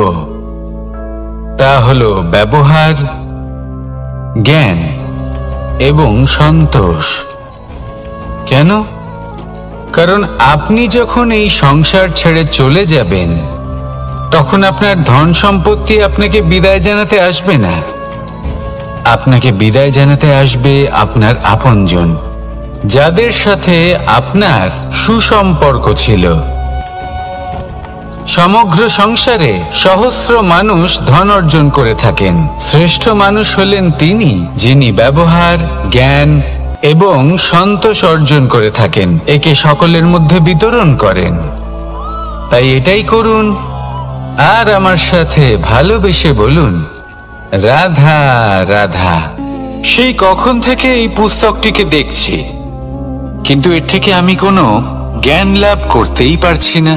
তা হলো ব্যবহার, জ্ঞান এবং সন্তোষ। কেন? কারণ আপনি যখন এই সংসার ছেড়ে চলে যাবেন তখন আপনার ধন সম্পত্তি আপনাকে বিদায় জানাতে আসবে না। আপনাকে বিদায় জানাতে আসবে আপনার আপনজন, যাদের সাথে আপনার সুসম্পর্ক ছিল। সমগ্র সংসারে সহস্র মানুষ ধন অর্জন করে থাকেন। শ্রেষ্ঠ মানুষ হলেন তিনি যিনি ব্যবহার, জ্ঞান এবং সন্তোষ অর্জন করে থাকেন, একে সকলের মধ্যে বিতরণ করেন। তাই এটাই করুন আর আমার সাথে ভালোবেসে বলুন রাধা রাধা। সেই কখন থেকে এই পুস্তকটিকে দেখছি, কিন্তু এর থেকে আমি কোনো জ্ঞান লাভ করতেই পারছি না।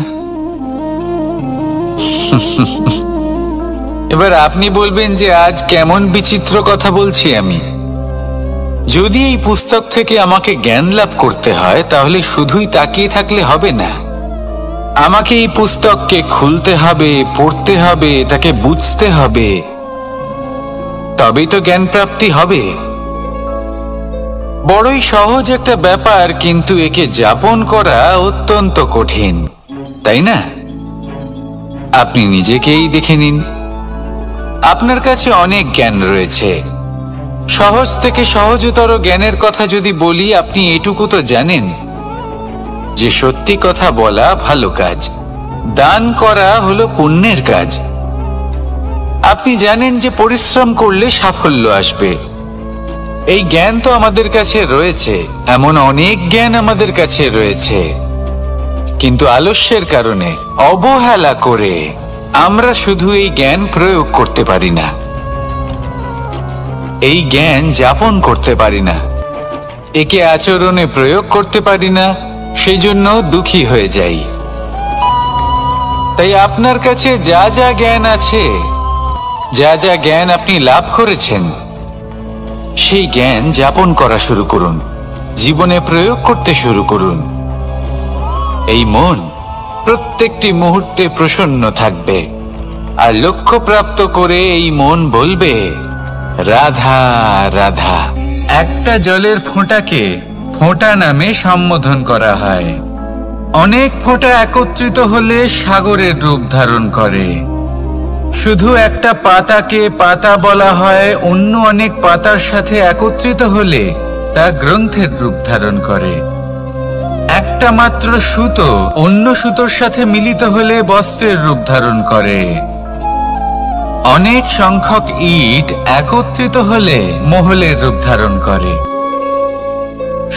এবার আপনি বলবেন যে আজ কেমন বিচিত্র কথা বলছি আমি। যদি এই পুস্তক থেকে আমাকে জ্ঞান লাভ করতে হয় তাহলে শুধুই তাকিয়ে থাকলে হবে না। আমাকে এই পুস্তককে খুলতে হবে, পড়তে হবে, তাকে বুঝতে হবে, তবেই তো জ্ঞান প্রাপ্তি হবে। বড়ই সহজ একটা ব্যাপার, কিন্তু একে যাপন করা অত্যন্ত কঠিন, তাই না? আপনি নিজেকেই দেখে নিন। আপনার কাছে অনেক জ্ঞান রয়েছে। সহজ থেকে সহজতর জ্ঞানের কথা যদি বলি, আপনি এটুকু তো জানেন যে সত্যি কথা বলা ভালো কাজ, দান করা হলো পুণ্যের কাজ। আপনি জানেন যে পরিশ্রম করলে সাফল্য আসবে। এই জ্ঞান তো আমাদের কাছে রয়েছে, এমন অনেক জ্ঞান আমাদের কাছে রয়েছে, কিন্তু আলস্যের কারণে, অবহেলা করে আমরা শুধু এই জ্ঞান প্রয়োগ করতে পারি না, এই জ্ঞান যাপন করতে পারি না, একে আচরণে প্রয়োগ করতে পারি না, সেই জন্য দুঃখী হয়ে যাই। তাই আপনার কাছে যা যা জ্ঞান আছে, যা যা জ্ঞান আপনি লাভ করেছেন, সেই জ্ঞান যাপন করা শুরু করুন, জীবনে প্রয়োগ করতে শুরু করুন। এই মন প্রত্যেকটি মুহূর্তে প্রসন্ন থাকবে, আর লক্ষ্য প্রাপ্ত করে এই মন বলবে রাধা রাধা। একটা জলের ফোঁটাকে ফোঁটা নামে সম্বোধন করা হয়। অনেক ফোঁটা একত্রিত হলে সাগরের রূপ ধারণ করে। শুধু একটা পাতাকে পাতা বলা হয়, অন্য অনেক পাতার সাথে একত্রিত হলে তা গ্রন্থের রূপ ধারণ করে। একটা মাত্র সুতো অন্য সুতোর সাথে মিলিত হলে বস্ত্রের রূপ ধারণ করে। অনেক সংখ্যক ইট একত্রিত হলে মহলের রূপ ধারণ করে।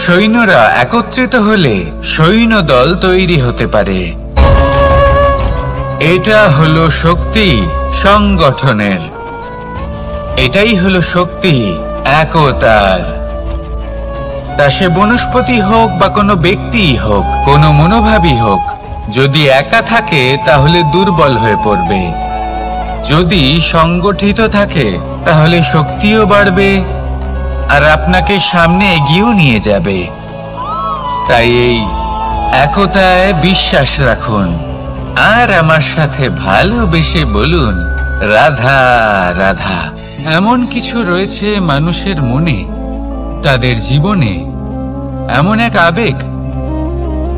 সৈন্যরা একত্রিত হলে সৈন্যদল তৈরি হতে পারে। এটা হলো শক্তি সংগঠনের, এটাই হলো শক্তি একতার। তা সে বনস্পতি হোক বা কোনো ব্যক্তি হোক, কোনো মনোভাবই হোক, যদি একা থাকে তাহলে দুর্বল হয়ে পড়বে। যদি সংগঠিত থাকে তাহলে শক্তিও বাড়বে আর আপনাকে সামনে এগিয়েও নিয়ে যাবে। তাই এই একতায় বিশ্বাস রাখুন আর আমার সাথে ভালোবেসে বলুন, রাধা রাধা। এমন কিছু রয়েছে মানুষের মনে, তাদের জীবনে এমন এক আবেগ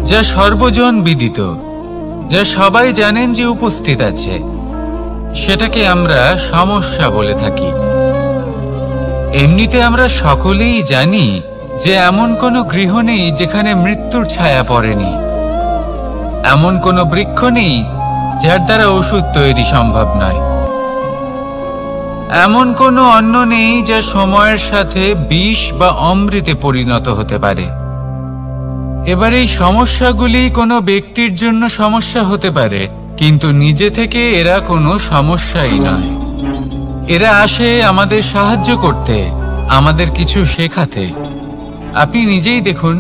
যা সর্বজন বিদিত, যা সবাই জানেন যে উপস্থিত আছে। সেটাকে আমরা সমস্যা বলে থাকি। এমনিতে আমরা সকলেই জানি যে এমন কোনো গৃহ নেই যেখানে মৃত্যুর ছায়া পড়েনি, এমন কোনো বৃক্ষ নেই যার দ্বারা ওষুধ তৈরি সম্ভব নয়, এমন কোনো অন্ন নেই যা সময়ের সাথে বিষ বা অমৃতে পরিণত হতে পারে। এবার এই সমস্যাগুলি কোনো ব্যক্তির জন্য সমস্যা হতে পারে, কিন্তু নিজে থেকে এরা কোনো সমস্যাই নয়। এরা আসে আমাদের সাহায্য করতে, আমাদের কিছু শেখাতে। আপনি নিজেই দেখুন,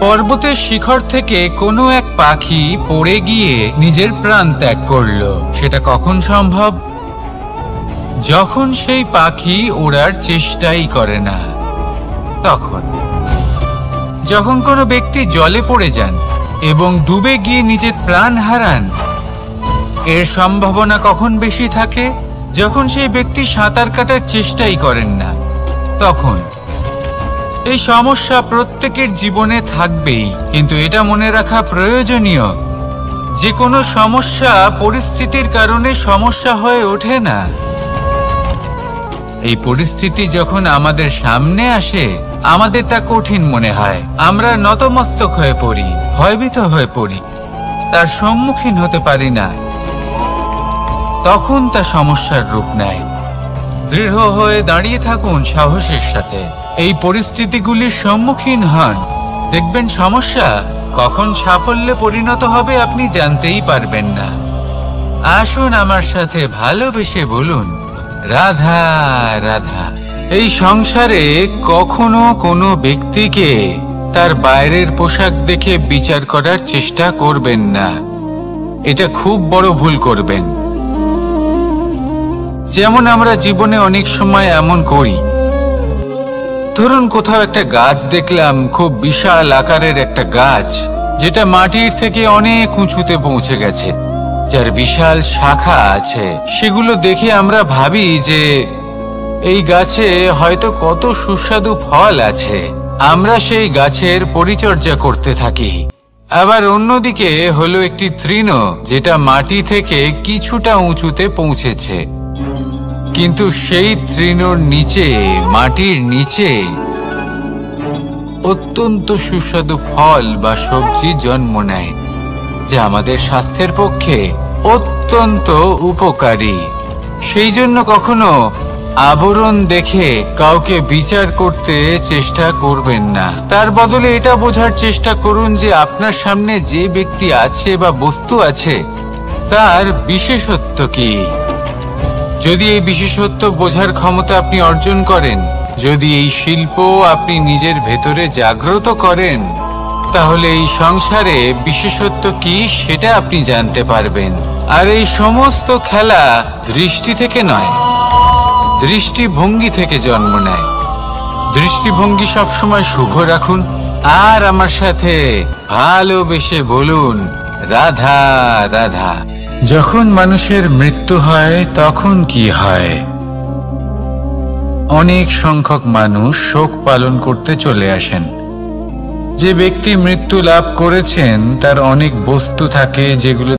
পর্বতের শিখর থেকে কোনো এক পাখি পড়ে গিয়ে নিজের প্রাণ ত্যাগ করলো। সেটা কখন সম্ভব? যখন সেই পাখি ওড়ার চেষ্টাই করে না। তখন যখন কোনো ব্যক্তি জলে পড়ে যান এবং ডুবে গিয়ে নিজের প্রাণ হারান, এর সম্ভাবনা কখন বেশি থাকে? যখন সেই ব্যক্তি সাঁতার কাটার চেষ্টাই করেন না। তখন এই সমস্যা প্রত্যেকের জীবনে থাকবেই, কিন্তু এটা মনে রাখা প্রয়োজনীয় যে কোনো সমস্যা পরিস্থিতির কারণে সমস্যা হয়ে ওঠে না। এই পরিস্থিতি যখন আমাদের সামনে আসে, আমাদের তা কঠিন মনে হয়। আমরা নতমস্তক হয়ে পড়ি, ভয়ভীত হয়ে পড়ি, তার সম্মুখীন হতে পারি না। তখন তা সমস্যার রূপ নেয়। দৃঢ় হয়ে দাঁড়িয়ে থাকুন সাহসের সাথে, এই পরিস্থিতিগুলির সম্মুখীন হন। দেখবেন সমস্যা কখন সাফল্যে পরিণত হবে আপনি জানতেই পারবেন না। আসুন আমার সাথে ভালোবেসে বলুন, রাধা রাধা। এই সংসারে কখনো কোনো ব্যক্তিকে তার বাইরের পোশাক দেখে বিচার করার চেষ্টা করবেন না। এটা খুব বড় ভুল করবেন। যেমন আমরা জীবনে অনেক সময় এমন করি। ধরুন কোথাও একটা গাছ দেখলাম, খুব বিশাল আকারের একটা গাছ, যেটা মাটির থেকে অনেক উঁচুতে পৌঁছে গেছে, যার বিশাল শাখা আছে। সেগুলো দেখে আমরা ভাবি যে এই গাছে হয়তো কত সুস্বাদু ফল আছে। আমরা সেই গাছের পরিচর্যা করতে থাকি। আবার অন্যদিকে হলো একটি তৃণ, যেটা মাটি থেকে কিছুটা উঁচুতে পৌঁছেছে, কিন্তু সেই তৃণর নিচে, মাটির নিচে অত্যন্ত সুস্বাদু ফল বা সবজি জন্ম নেয়, যা আমাদের স্বাস্থ্যের পক্ষে অত্যন্ত উপকারী। সেই জন্য কখনো আবরণ দেখে কাউকে বিচার করতে চেষ্টা করবেন না। তার বদলে এটা বোঝার চেষ্টা করুন যে আপনার সামনে যে ব্যক্তি আছে বা বস্তু আছে, তার বিশেষত্ব কি। যদি এই বিশেষত্ব বোঝার ক্ষমতা আপনি অর্জন করেন, যদি এই শিল্প আপনি নিজের ভেতরে জাগ্রত করেন, তাহলে এই সংসারে বিশেষত্ব কি সেটা আপনি জানতে পারবেন। আর এই সমস্ত খেলা দৃষ্টি থেকে নয়, দৃষ্টিভঙ্গি থেকে জন্ম নেয়। দৃষ্টিভঙ্গি সবসময় শুভ রাখুন আর আমার সাথে ভালোবেসে বলুন, রাধা রাধা। যখন মানুষের মৃত্যু হয় তখন কি হয়? অনেক সংখ্যক মানুষ শোক পালন করতে চলে আসেন। যে ব্যক্তি মৃত্যু লাভ করেছেন তার অনেক বস্তু থাকে যেগুলো